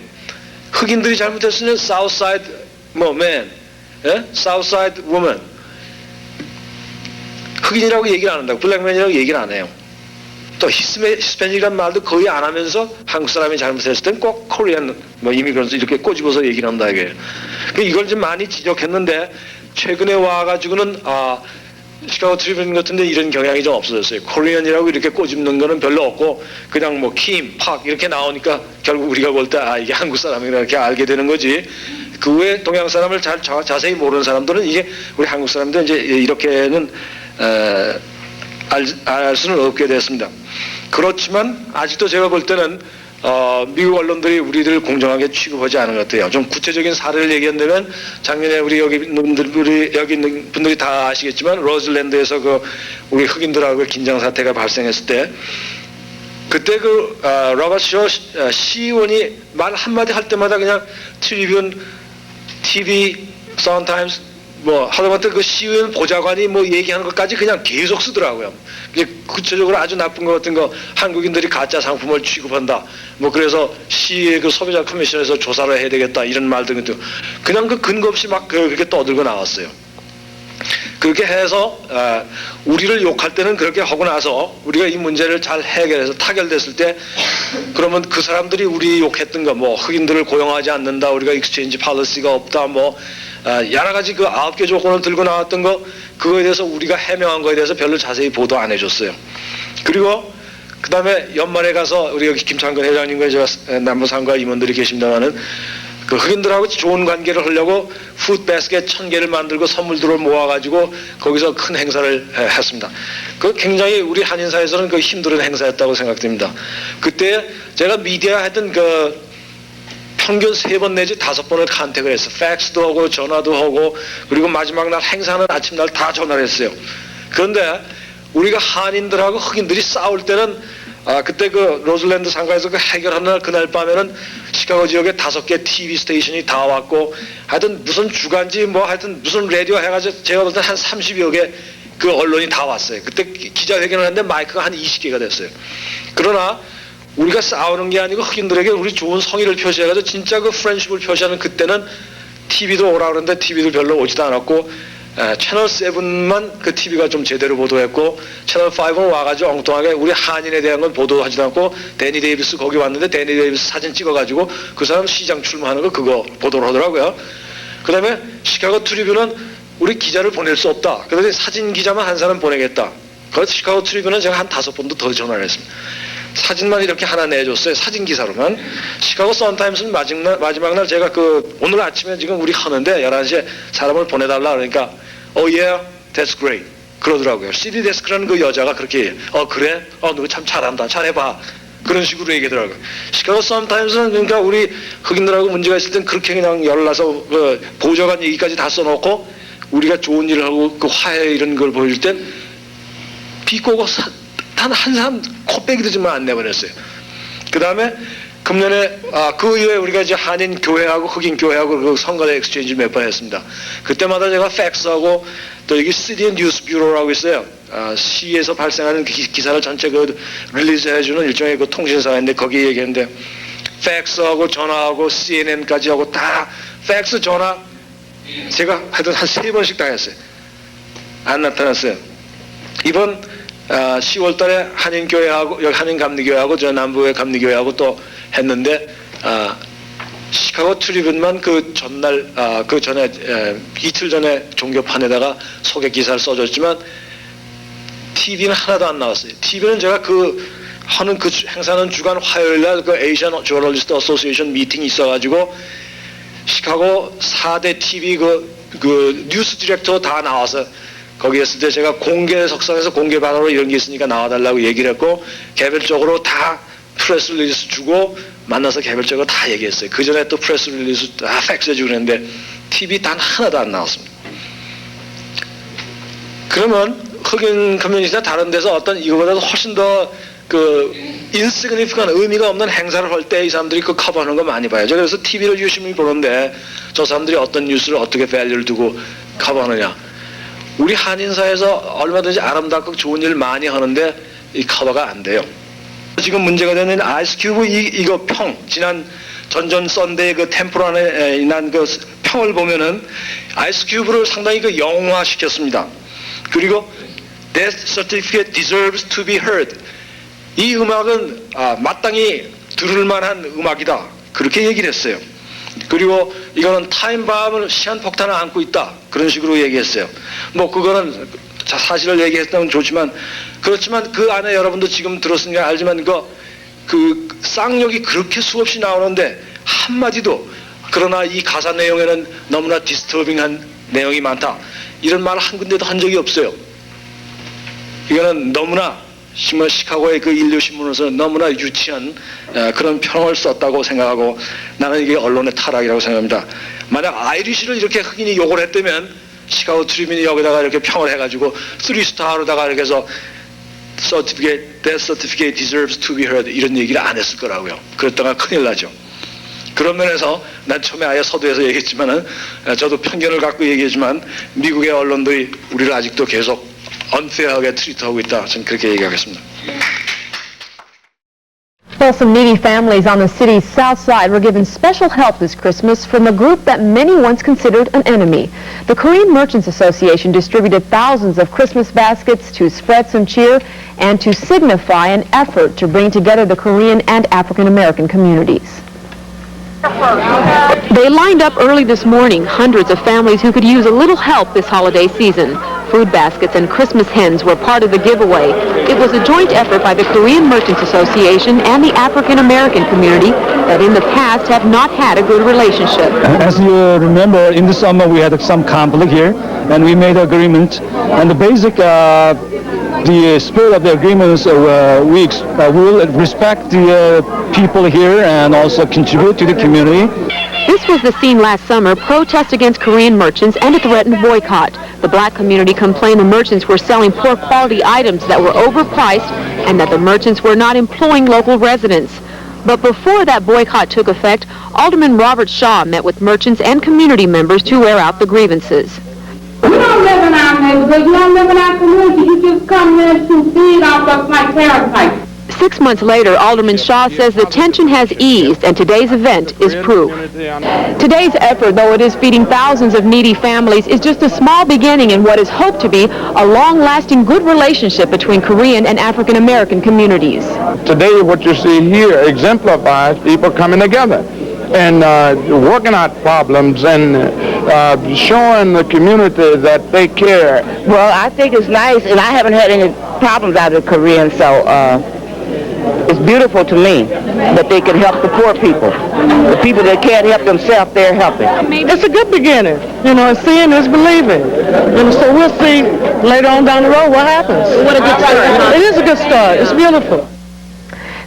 흑인들이 잘못했으면 Southside man, Southside woman 흑인이라고 얘기를 안 한다고 블랙맨이라고 얘기를 안 해요. 또 히스패닉이라는 말도 거의 안 하면서 한국 사람이 잘못했을 땐 꼭 코리안 뭐 이미그런트 이렇게 꼬집어서 얘기를 한다 이게. 이걸 좀 많이 지적했는데 최근에 와가지고는 시카고 트리뷴 같은데 이런 경향이 좀 없어졌어요. 코리안이라고 이렇게 꼬집는 거는 별로 없고 그냥 뭐 킴, 팍 이렇게 나오니까 결국 우리가 볼 때 이게 한국 사람이라 이렇게 알게 되는 거지. 그 외에 동양 사람을 자세히 모르는 사람들은 이게 우리 한국 사람들 이제 이렇게는 알 수는 없게 됐습니다. 그렇지만 아직도 제가 볼 때는 미국 언론들이 우리들을 공정하게 취급하지 않은 것 같아요. 좀 구체적인 사례를 얘기한다면 작년에 우리 여기 있는 분들이 다 아시겠지만 로즐랜드에서 그 우리 흑인들하고 긴장 사태가 발생했을 때 그때 그 로버트 쇼 시의원이 말 한마디 할 때마다 그냥 트리뷴, TV, 선타임스 뭐 하다못해 그 시의원 보좌관이 뭐 얘기하는 것까지 그냥 계속 쓰더라고요. 이제 구체적으로 아주 나쁜 것 같은 거 한국인들이 가짜 상품을 취급한다. 뭐 그래서 시의 그 소비자 커미션에서 조사를 해야 되겠다 이런 말 등도 그냥 그 근거 없이 막 그렇게 떠들고 나왔어요. 그렇게 해서 우리를 욕할 때는 그렇게 하고 나서 우리가 이 문제를 잘 해결해서 타결됐을 때 그러면 그 사람들이 우리 욕했던 거 뭐 흑인들을 고용하지 않는다 우리가 익스체인지 팔리시가 없다 뭐 여러 가지 그 9개 조건을 들고 나왔던 거 그거에 대해서 우리가 해명한 거에 대해서 별로 자세히 보도 안 해줬어요. 그리고 그 다음에 연말에 가서 우리 여기 김창근 회장님과 제가 남부상과 임원들이 계십니다마는 그 흑인들하고 좋은 관계를 하려고 푸드베스켓 1000개를 만들고 선물들을 모아가지고 거기서 큰 행사를 했습니다. 그 굉장히 우리 한인사에서는 그 힘든 행사였다고 생각됩니다. 그때 제가 미디어 했던 그 평균 3번 내지 5번을 컨택을 했어요. 팩스도 하고 전화도 하고 그리고 마지막 날 행사하는 아침날 다 전화를 했어요. 그런데 우리가 한인들하고 흑인들이 싸울 때는 그때 그 로즐랜드 상가에서 그 해결하는 날 그날 밤에는 시카고 지역에 5개 TV 스테이션이 다 왔고 하여튼 무슨 주간지 뭐 하여튼 무슨 라디오 해가지고 제가 볼 때 한 30여 개 그 언론이 다 왔어요. 그때 기자회견을 했는데 마이크가 한 20개가 됐어요. 그러나 우리가 싸우는 게 아니고 흑인들에게 우리 좋은 성의를 표시해가지고 진짜 그 프렌십을 표시하는 그때는 TV도 오라 그러는데 TV도 별로 오지도 않았고 채널 7만 그 TV가 좀 제대로 보도했고 채널 5는 와가지고 엉뚱하게 우리 한인에 대한 건 보도하지도 않고 데니 데이비스 거기 왔는데 데니 데이비스 사진 찍어가지고 그 사람 시장 출마하는 거 그거 보도를 하더라고요. 그 다음에 시카고 트리뷴은 우리 기자를 보낼 수 없다. 그래서 사진 기자만 한 사람 보내겠다. 그래서 시카고 트리뷴은 제가 한 5번도 더 전화를 했습니다. 사진만 이렇게 하나 내줬어요. 사진 기사로만. 시카고 선타임스는 마지막 날 제가 그 오늘 아침에 지금 우리 하는데 11시에 사람을 보내달라 그러니까 Oh yeah, that's great. 그러더라고요. CD 데스크라는 그 여자가 그렇게 그래? 너 참 잘한다. 잘해봐. 그런 식으로 얘기하더라고요. 시카고 선타임스는 그러니까 우리 흑인들하고 문제가 있을 땐 그렇게 그냥 열나서 그 보좌관 얘기까지 다 써놓고 우리가 좋은 일을 하고 그 화해 이런 걸 보여줄 땐 비꼬고 단 한 사람 코빼기도 좀 안 내보냈어요. 그 다음에 금년에 그 이후에 우리가 이제 한인 교회하고 흑인 교회하고 그 선거대 엑스체인지 몇 번 했습니다. 그때마다 제가 팩스하고 또 여기 CDN 뉴스 뷰로라고 있어요. 시에서 발생하는 기사를 전체 그 릴리즈 해주는 일종의 그 통신사인데 거기 얘기했는데 팩스하고 전화하고 CNN까지 하고 다 팩스 전화 제가 하여튼 한 3번씩 다 했어요. 안 나타났어요. 이번 10월 달에 한인교회하고, 여기 한인감리교회하고, 저 남부의 감리교회하고 또 했는데, 시카고 트리뷴만 그 전날, 그 전에, 이틀 전에 종교판에다가 소개 기사를 써줬지만, TV는 하나도 안 나왔어요. TV는 제가 하는 그 행사는 주간 화요일 날 그 에이션 저널리스트 어소시에이션 미팅이 있어가지고, 시카고 4대 TV 그 뉴스 디렉터 다 나와서 거기 했을 때 제가 공개 석상에서 공개 발언으로 이런 게 있으니까 나와달라고 얘기를 했고 개별적으로 다 프레스 릴리스 주고 만나서 개별적으로 다 얘기했어요. 그 전에 또 프레스 릴리스 다 팩스 해주고 그랬는데 TV 단 하나도 안 나왔습니다. 그러면 흑인 커뮤니티나 다른 데서 어떤 이거보다도 훨씬 더 그 인시그니피컨 의미가 없는 행사를 할 때 이 사람들이 그 커버하는 거 많이 봐요. 그래서 TV를 유심히 보는데 저 사람들이 어떤 뉴스를 어떻게 밸류를 두고 커버하느냐. 우리 한인사에서 얼마든지 아름답고 좋은 일 많이 하는데 이 커버가 안 돼요. 지금 문제가 되는 아이스큐브 이거 평 지난 전전 썬데이 그 템플 안에 난 그 평을 보면은 아이스큐브를 상당히 그 영화시켰습니다. 그리고 Death certificate deserves to be heard. 이 음악은 마땅히 들을 만한 음악이다. 그렇게 얘기를 했어요. 그리고 이거는 타임밤을 시한폭탄을 안고 있다. 그런 식으로 얘기했어요. 뭐 그거는 사실을 얘기했다면 좋지만 그렇지만 그 안에 여러분도 지금 들었으니까 알지만 그 쌍욕이 그렇게 수없이 나오는데 한마디도 그러나 이 가사 내용에는 너무나 디스터빙한 내용이 많다. 이런 말을 한 군데도 한 적이 없어요. 이거는 너무나 시카고의 그 인류신문으로서 너무나 유치한 그런 평을 썼다고 생각하고 나는 이게 언론의 타락이라고 생각합니다. 만약 아이리시를 이렇게 흑인이 욕을 했다면 시카고 트리뷴이 여기다가 이렇게 평을 해가지고 3스타로다가 이렇게 해서 Death certificate deserves to be heard 이런 얘기를 안 했을 거라고요. 그랬다가 큰일 나죠. 그런 면에서 난 처음에 아예 서두에서 얘기했지만은 저도 편견을 갖고 얘기했지만 미국의 언론들이 우리를 아직도 계속 unfair하게 트리트하고 있다. 저는 그렇게 얘기하겠습니다. Well, some needy families on the city's south side were given special help this Christmas from a group that many once considered an enemy. The Korean Merchants Association distributed thousands of Christmas baskets to spread some cheer and to signify an effort to bring together the Korean and African American communities. They lined up early this morning, hundreds of families who could use a little help this holiday season. Food baskets and Christmas hens were part of the giveaway. It was a joint effort by the Korean Merchants Association and the African American community that in the past have not had a good relationship. As you remember, in the summer we had some conflict here, and we made an agreement. And the basic, the spirit of the agreement is we will respect the people here and also contribute to the community. This was the scene last summer, protest against Korean merchants and a threatened boycott. The black community complained the merchants were selling poor quality items that were overpriced and that the merchants were not employing local residents. But before that boycott took effect, Alderman Robert Shaw met with merchants and community members to wear out the grievances. You don't live in our neighborhood, you don't live in our community, you just come here to feed off us like parasites. 6 months later, Alderman Shaw says the tension has eased and today's event is proof. Today's effort, though it is feeding thousands of needy families, is just a small beginning in what is hoped to be a long-lasting good relationship between Korean and African American communities. Today what you see here exemplifies people coming together and working out problems and showing the community that they care. Well, I think it's nice, and I haven't had any problems out of the Koreans, so it's beautiful to me that they can help the poor people. The people that can't help themselves, they're helping. It's a good beginning. Seeing is believing. So we'll see later on down the road what happens. What a good start. It is a good start. It's beautiful.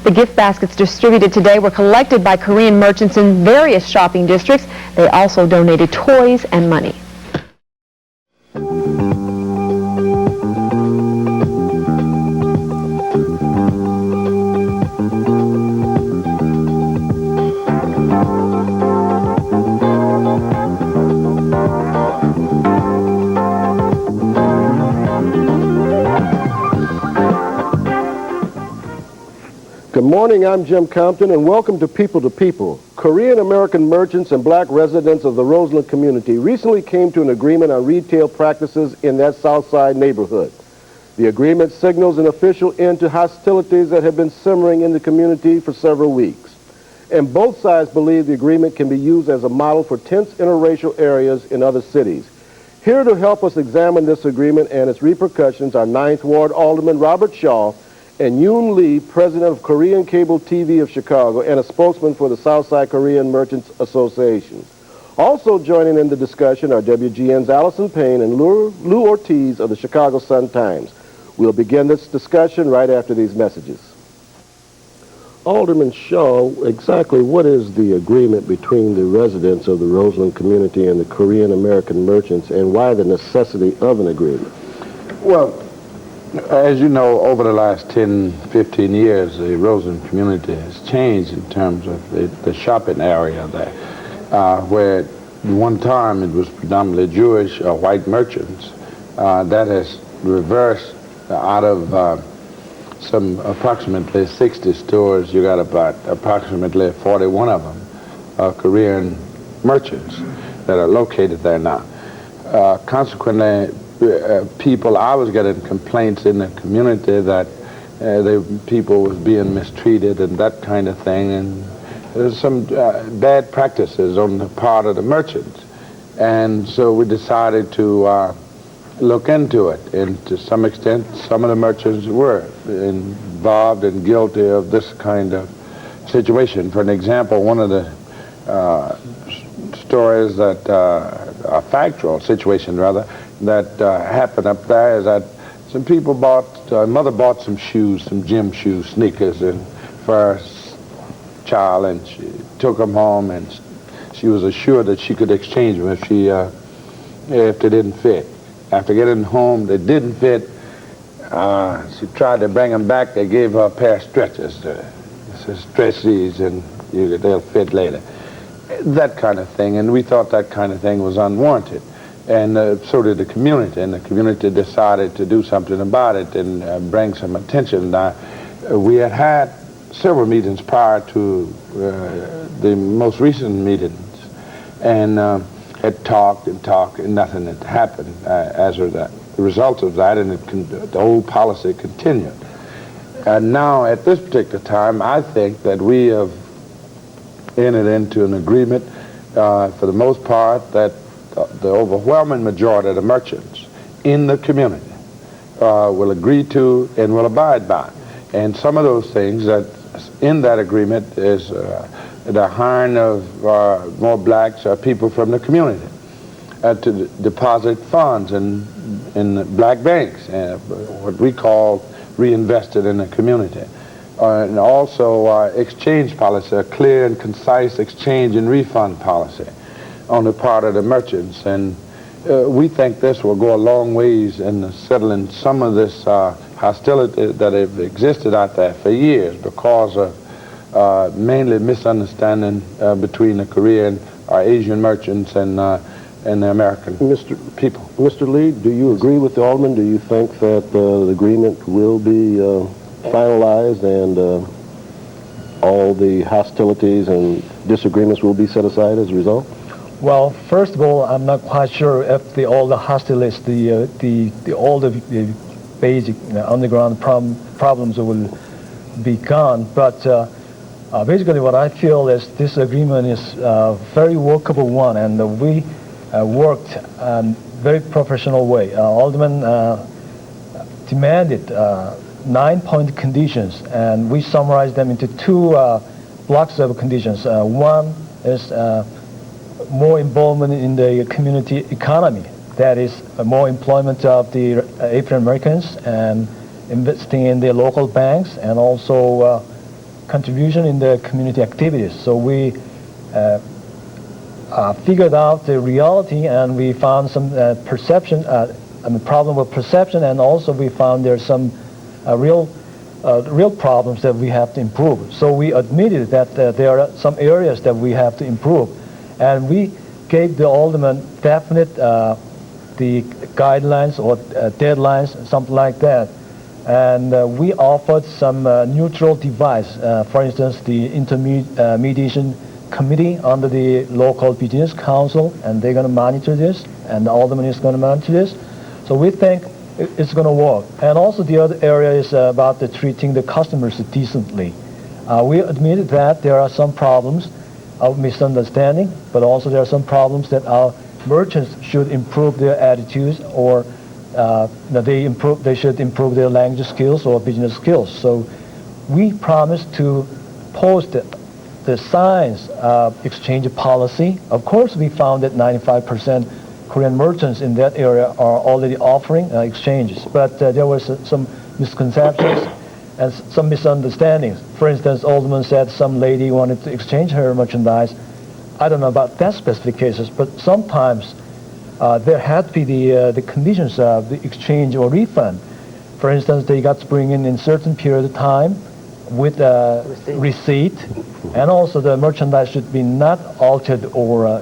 The gift baskets distributed today were collected by Korean merchants in various shopping districts. They also donated toys and money. Good morning, I'm Jim Compton, and welcome to People. Korean American merchants and black residents of the Roseland community recently came to an agreement on retail practices in that South Side neighborhood. The agreement signals an official end to hostilities that have been simmering in the community for several weeks. And both sides believe the agreement can be used as a model for tense interracial areas in other cities. Here to help us examine this agreement and its repercussions are 9th Ward Alderman Robert Shaw and Yoon Lee, president of Korean Cable TV of Chicago and a spokesman for the Southside Korean Merchants Association. Also joining in the discussion are WGN's Allison Payne and Lou Ortiz of the Chicago Sun-Times. We'll begin this discussion right after these messages. Alderman Shaw, exactly what is the agreement between the residents of the Roseland community and the Korean American merchants, and why the necessity of an agreement? Well, as you know, over the last 10, 15 years, the Roseland community has changed in terms of the shopping area there, where one time it was predominantly Jewish or white merchants. That has reversed out of some approximately 60 stores. You got about approximately 41 of them Korean merchants that are located there now. Consequently, I was getting complaints in the community that people was being mistreated and that kind of thing, and there's some bad practices on the part of the merchants. And so we decided to look into it, and to some extent some of the merchants were involved and guilty of this kind of situation. For an example, one of the stories that, a factual situation rather, that happened up there is that some people mother bought some shoes, some gym shoes, sneakers, and for her child, and she took them home, and she was assured that she could exchange them if they didn't fit. After getting home, they didn't fit. She tried to bring them back. They gave her a pair of stretchers. Stretch these and they'll fit later. That kind of thing, and we thought that kind of thing was unwarranted. And so did the community, and the community decided to do something about it and bring some attention. We had several meetings prior to the most recent meetings, and had talked and nothing had happened as a result of that, and the old policy continued. And now, at this particular time, I think that we have entered into an agreement, for the most part, that the overwhelming majority of the merchants in the community will agree to and will abide by. And some of those things that in that agreement is the hiring of more blacks people from the community to deposit funds in black banks, what we call reinvested in the community. And also exchange policy, a clear and concise exchange and refund policy on the part of the merchants. And we think this will go a long ways in settling some of this hostility that have existed out there for years because of mainly misunderstanding between the Korean or Asian merchants and the American people. Mr. Lee, do you agree with the Alderman? Do you think that the agreement will be finalized and all the hostilities and disagreements will be set aside as a result? Well, first of all, I'm not quite sure if all the hostilities, all the basic underground problems will be gone. But basically, what I feel is this agreement is a very workable one, and we worked in a very professional way. Alderman demanded 9-point conditions, and we summarized them into two blocks of conditions. One is more involvement in the community economy, that is more employment of the African Americans and investing in the local banks, and also contribution in the community activities. So we figured out the reality, and we found some perception, problem with perception, and also we found there's some real problems that we have to improve. So we admitted that there are some areas that we have to improve, and we gave the Alderman definite the guidelines or deadlines, something like that. And we offered some neutral device, for instance, the intermediation committee under the local business council, and they're going to monitor this, and the Alderman is going to monitor this. So we think it's going to work. And also the other area is about treating the customers decently. We admitted that there are some problems of misunderstanding, but also there are some problems that our merchants should improve their attitudes, or they should improve their language skills or business skills. So we promised to post the signs of exchange policy. Of course, we found that 95% Korean merchants in that area are already offering exchanges, but there was some misconceptions and some misunderstandings. For instance, Alderman said some lady wanted to exchange her merchandise. I don't know about that specific cases, but sometimes there had to be the conditions of the exchange or refund. For instance, they got to bring in certain period of time with a receipt, and also the merchandise should be not altered or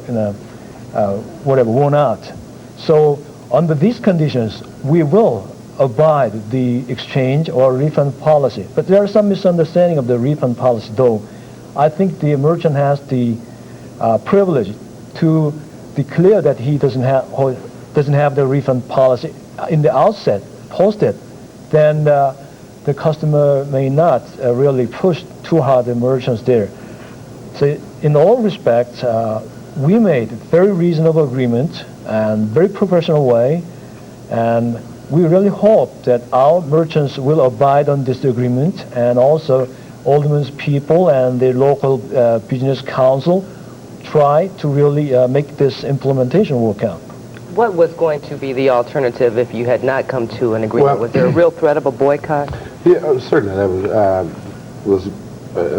whatever, worn out. So under these conditions, we will abide the exchange or refund policy. But there is some misunderstanding of the refund policy, though. I think the merchant has the privilege to declare that he doesn't have the refund policy in the outset, posted. Then the customer may not really push too hard the merchants there. So in all respects, we made very reasonable agreement and very professional way, and we really hope that our merchants will abide on this agreement, and also Alderman's people and the local business council try to really make this implementation work out. What was going to be the alternative if you had not come to an agreement? Well, was there a real threat of a boycott? Yeah, certainly there was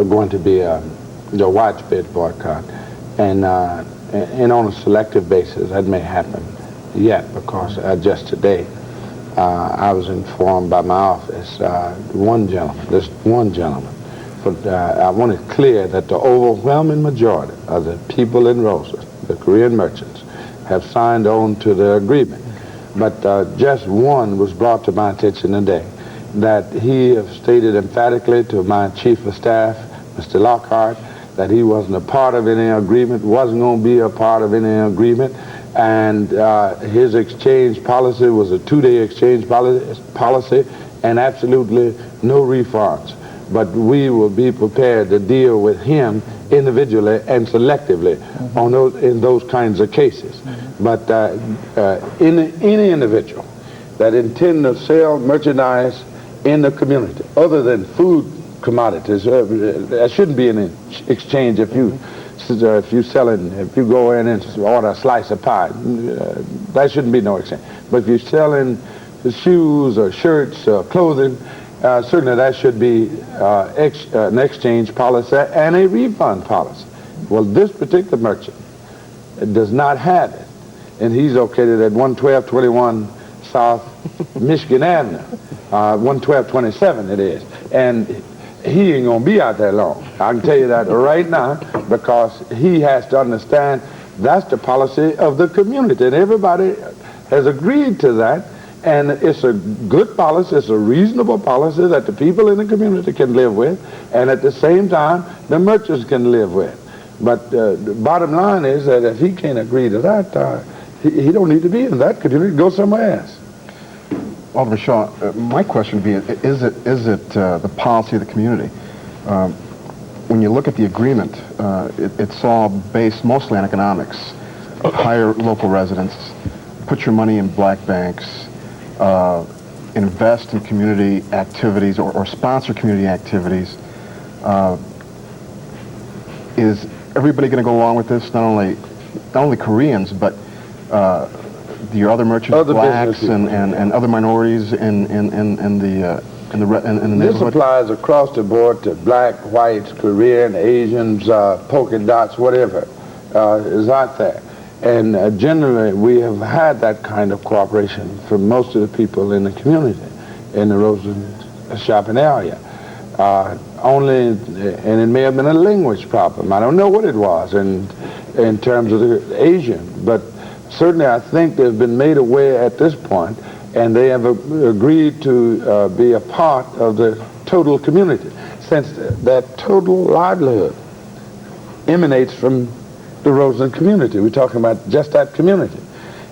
going to be a widespread boycott, and on a selective basis that may happen yet, because just today I was informed by my office, one gentleman, but I want it clear that the overwhelming majority of the people in Roseland, the Korean merchants, have signed on to the agreement. But just one was brought to my attention today, that he have stated emphatically to my chief of staff, Mr. Lockhart, that he wasn't a part of any agreement, wasn't going to be a part of any agreement, and his exchange policy was a 2-day exchange policy and absolutely no refunds. But we will be prepared to deal with him individually and selectively on in those kinds of cases. But any individual that intend to sell merchandise in the community other than food commodities, there shouldn't be any exchange. If you go in and order a slice of pie, there shouldn't be no exchange. But if you're selling shoes or shirts or clothing, certainly that should be an exchange policy and a refund policy. Well, this particular merchant does not have it, and he's located at 11221 South Michigan Avenue, 11227 it is, and he ain't gonna be out there long. I can tell you that right now, because he has to understand that's the policy of the community, and everybody has agreed to that. And it's a good policy, it's a reasonable policy that the people in the community can live with, and at the same time, the merchants can live with. But the bottom line is that if he can't agree to that, he don't need to be in that community, go somewhere else. Alderman Shaw, my question would be, is it the policy of the community? When you look at the agreement, it's all based mostly on economics. Hire local residents, put your money in black banks, invest in community activities or sponsor community activities. Is everybody going to go along with this? Not only Koreans, but your other merchants, other blacks and other minorities in the neighborhood? This applies across the board to black, whites, Korean, Asians, polka dots, whatever is out there. And generally, we have had that kind of cooperation from most of the people in the community in the Roseland shopping area. And it may have been a language problem. I don't know what it was in terms of the Asian, but certainly I think they've been made aware at this point, and they have agreed to be a part of the total community, since that total livelihood emanates from the Roseland community. We're talking about just that community.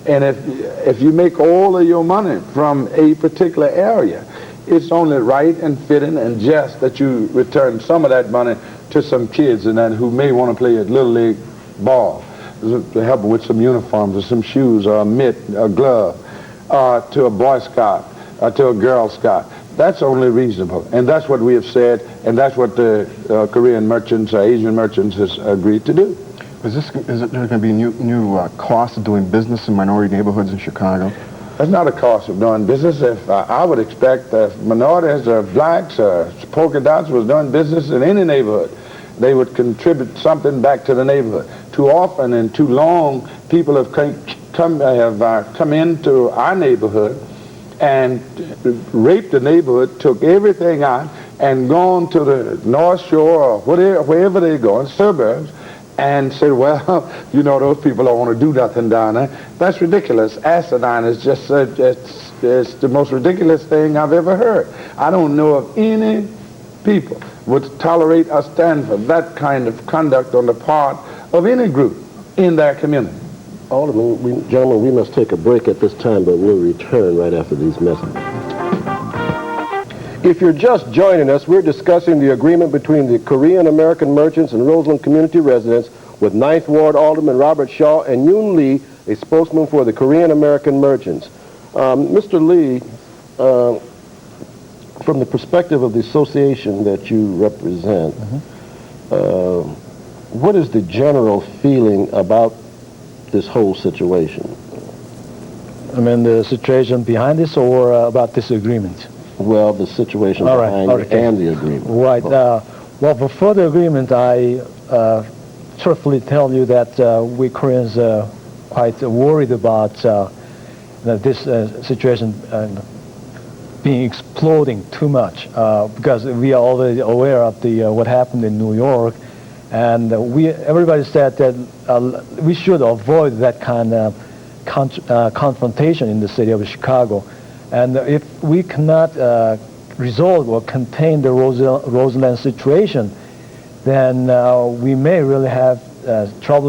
And if you make all of your money from a particular area, it's only right and fitting and just that you return some of that money to some kids and that who may want to play a little league ball, to help them with some uniforms or some shoes or a mitt, a glove, to a Boy Scout, to a Girl Scout. That's only reasonable, and that's what we have said, and that's what the Korean merchants, Asian merchants has agreed to do. Is there going to be new costs of doing business in minority neighborhoods in Chicago? That's not a cost of doing business. If I would expect that minorities or blacks or polka dots was doing business in any neighborhood, they would contribute something back to the neighborhood. Too often and too long, people have come into our neighborhood and raped the neighborhood, took everything out, and gone to the North Shore or wherever they go, in suburbs, and said, well, you know, those people don't want to do nothing down there. That's ridiculous. Asinine is just, it's the most ridiculous thing I've ever heard. I don't know of any people would tolerate or stand for that kind of conduct on the part of any group in their community. Alderman, gentlemen, we must take a break at this time, but we'll return right after these messages. If you're just joining us, we're discussing the agreement between the Korean American merchants and Roseland community residents with 9th Ward Alderman Robert Shaw and Yoon Lee, a spokesman for the Korean American merchants. Mr. Lee, from the perspective of the association that you represent, what is the general feeling about this whole situation? I mean, the situation behind this or about this agreement? Well, the situation behind it and the agreement. Right. Well, for further agreement, I truthfully tell you that we Koreans are quite worried about this situation being exploding too much because we are already aware of the what happened in New York, and everybody said that we should avoid that kind of confrontation in the city of Chicago. And if we cannot resolve or contain the Roseland situation, then we may really have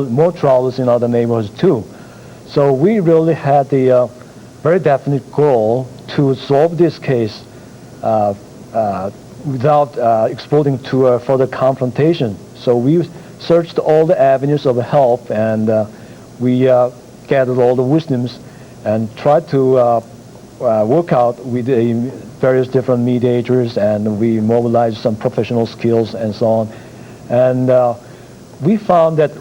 more troubles in other neighborhoods too. So we really had the very definite goal to solve this case without exploding to further confrontation. So we searched all the avenues of help, and we gathered all the wisdoms and tried to work out with the various different mediators, and we mobilized some professional skills and so on. And we found that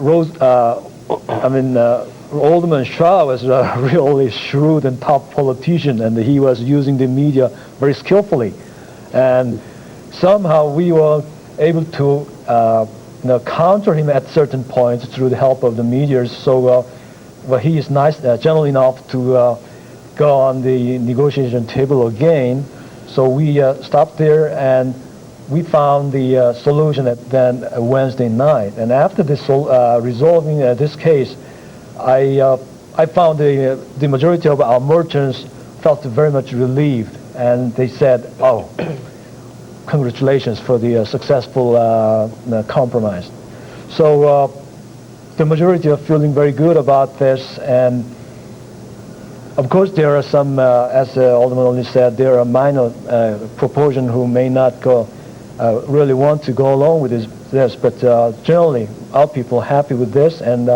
Alderman Shaw was a really shrewd and tough politician, and he was using the media very skillfully. And somehow we were able to counter him at certain points through the help of the media. So well, he is nice, gentle enough to go on the negotiation table again. So we stopped there, and we found the solution then Wednesday night. And after this resolving this case, I found the majority of our merchants felt very much relieved, and they said, "Oh, congratulations for the successful compromise." So the majority are feeling very good about this, and of course there are some, as Alderman Olney said, there are a minor proportion who may not really want to go along with this, but generally our people are happy with this, and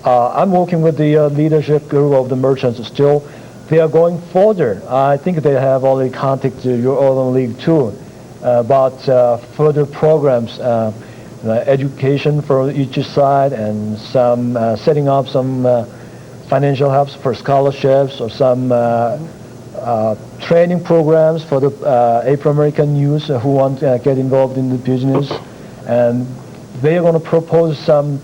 I'm working with the leadership group of the merchants still. They are going further. I think they have already contacted your Alderman League too about further programs, education for each side, and some setting up some financial helps for scholarships, or some training programs for the Afro-American youth who want to get involved in the business. And they are going to propose some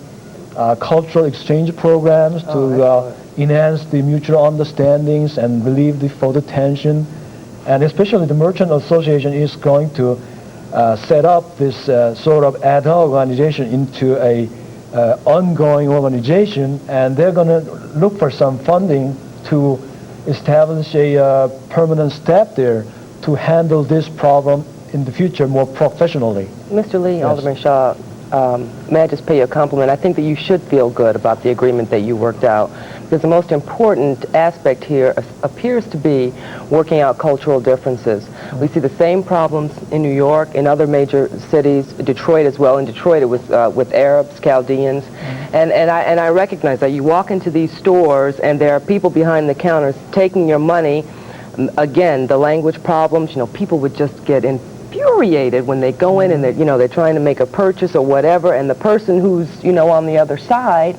cultural exchange programs to enhance the mutual understandings and relieve the further tension. And especially the Merchant Association is going to set up this sort of ad hoc organization into a ongoing organization, and they're going to look for some funding to establish a permanent staff there to handle this problem in the future more professionally. Mr. Lee, Yes. Alderman Shaw, may I just pay you a compliment? I think that you should feel good about the agreement that you worked out, because the most important aspect here appears to be working out cultural differences. We see the same problems in New York, in other major cities, Detroit as well. In Detroit it was with Arabs, Chaldeans, and I recognize that you walk into these stores and there are people behind the counters taking your money. Again, the language problems, people would just get infuriated when they go in and they're trying to make a purchase or whatever, and the person who's on the other side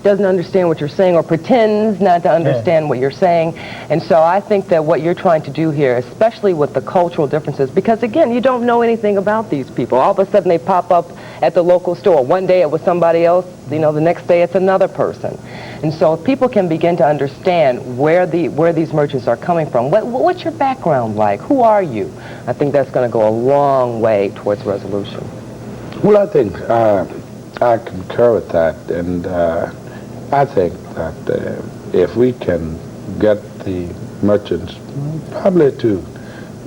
doesn't understand what you're saying, or pretends not to understand what you're saying. And so I think that what you're trying to do here, especially with the cultural differences, because again, you don't know anything about these people. All of a sudden they pop up at the local store. One day it was somebody else, the next day it's another person. And so if people can begin to understand where these merchants are coming from, what's your background like? Who are you? I think that's going to go a long way towards resolution. Well, I think I concur with that, and I think that if we can get the merchants probably to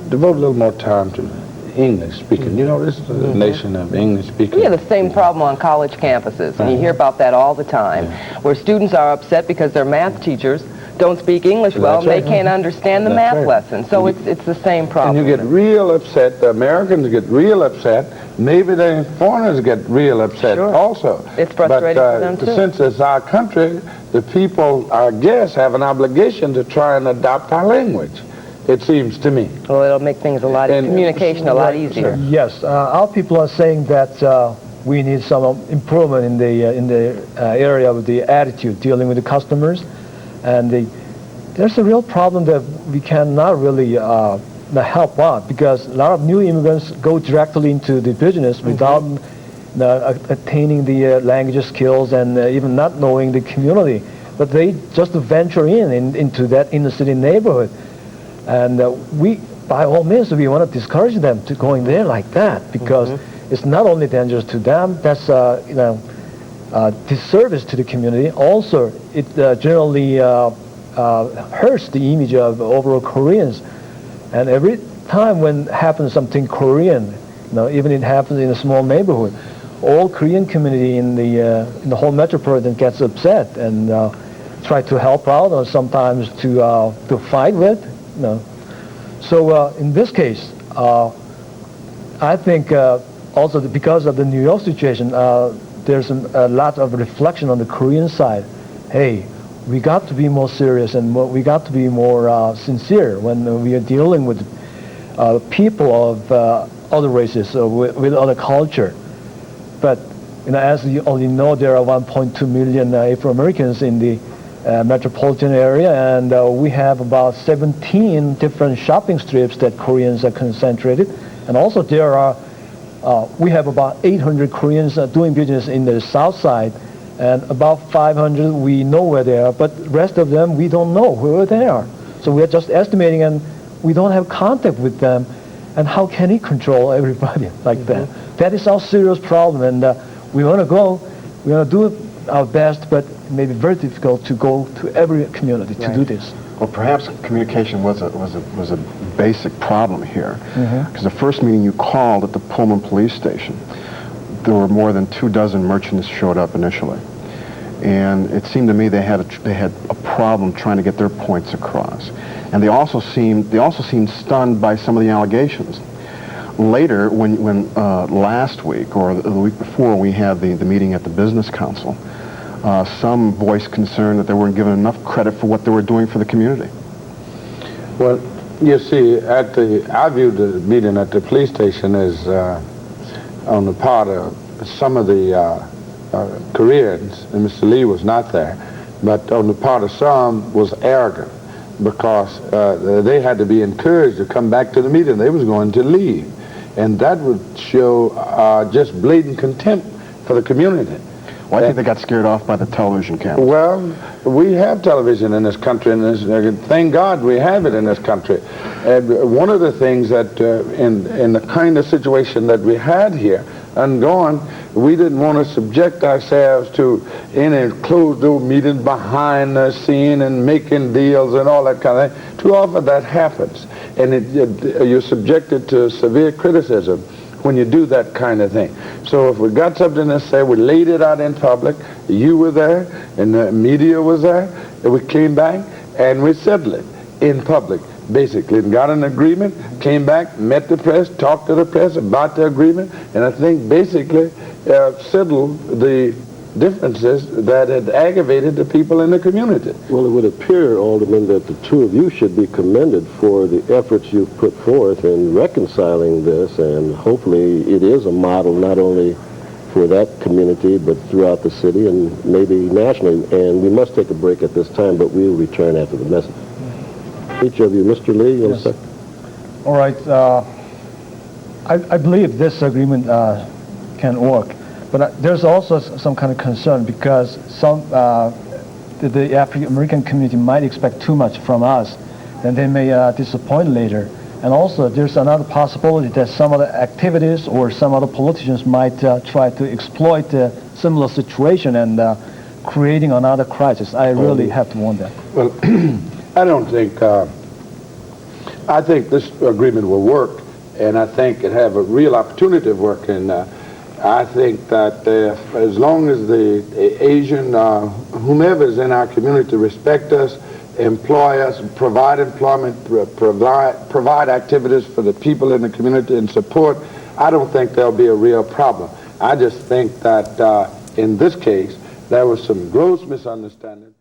devote a little more time to English speaking. This is a nation of English speaking. We have the same problem on college campuses, and you hear about that all the time, where students are upset because their math teachers don't speak English well, and That's they right. can't understand the That's math right. lesson. So it's the same problem. And you get real upset. The Americans get real upset. Maybe the foreigners get real upset also. It's frustrating for them, too. Since it's our country, the people, I guess, have an obligation to try and adopt our language, it seems to me. Well, it'll make things communication a lot easier. Yes, our people are saying that we need some improvement in the area of the attitude dealing with the customers, and there's a real problem that we cannot really help out, because a lot of new immigrants go directly into the business without attaining the language skills and even not knowing the community, but they just venture into that inner city neighborhood. And we, by all means, we want to discourage them to going there like that, because it's not only dangerous to them, that's disservice to the community. Also, it generally hurts the image of overall Koreans. And every time when happens something Korean, even it happens in a small neighborhood, all Korean community in the whole metropolitan gets upset and try to help out, or sometimes to fight with. So in this case, I think also because of the New York situation, there's a lot of reflection on the Korean side. Hey, we got to be more serious, and we got to be more sincere when we are dealing with people of other races, with other culture. But as you already know, there are 1.2 million Afro-Americans in the metropolitan area, and we have about 17 different shopping strips that Koreans are concentrated. And also there are, we have about 800 Koreans doing business in the south side, and about 500 we know where they are, but the rest of them we don't know where they are. So we're just estimating, and we don't have contact with them. And how can he control everybody like that? That is our serious problem, and we want to do our best, but it may be very difficult to go to every community to do this. Well, perhaps communication was a basic problem here, because the first meeting you called at the Pullman police station, there were more than 24 merchants showed up initially, and it seemed to me they had a problem trying to get their points across, and they also seemed stunned by some of the allegations. Later, when last week or the week before we had the meeting at the Business Council, some voiced concern that they weren't given enough credit for what they were doing for the community. Well, you see, I viewed the meeting at the police station as on the part of some of the Koreans, and Mr. Lee was not there, but on the part of some was arrogant, because they had to be encouraged to come back to the meeting. They was going to leave. And that would show just blatant contempt for the community. Well, I think they got scared off by the television cameras. Well, we have television in this country, and thank God we have it in this country. And one of the things that in the kind of situation that we had here, ongoing, we didn't want to subject ourselves to any closed-door meetings behind the scene and making deals and all that kind of thing. Too often that happens, and you're subjected to severe criticism when you do that kind of thing. So if we got something to say, we laid it out in public. You were there, and the media was there, and we came back, and we settled it in public, basically, and got an agreement, came back, met the press, talked to the press about the agreement, and I think basically settled the differences that had aggravated the people in the community. Well, it would appear, Alderman, that the two of you should be commended for the efforts you've put forth in reconciling this, and hopefully it is a model not only for that community but throughout the city and maybe nationally. And we must take a break at this time, but we'll return after the message. Each of you, Mr. Lee, you want to say? All right. I believe this agreement can work. But there's also some kind of concern, because the African-American community might expect too much from us, and they may disappoint later. And also, there's another possibility that some other activities or some other politicians might try to exploit a similar situation and creating another crisis. I really have to warn that. Well, I don't think, I think this agreement will work, and I think it have a real opportunity of working. I think that as long as the Asian, whomever is in our community respect us, employ us, provide employment, provide activities for the people in the community and support, I don't think there'll be a real problem. I just think that in this case, there was some gross misunderstanding.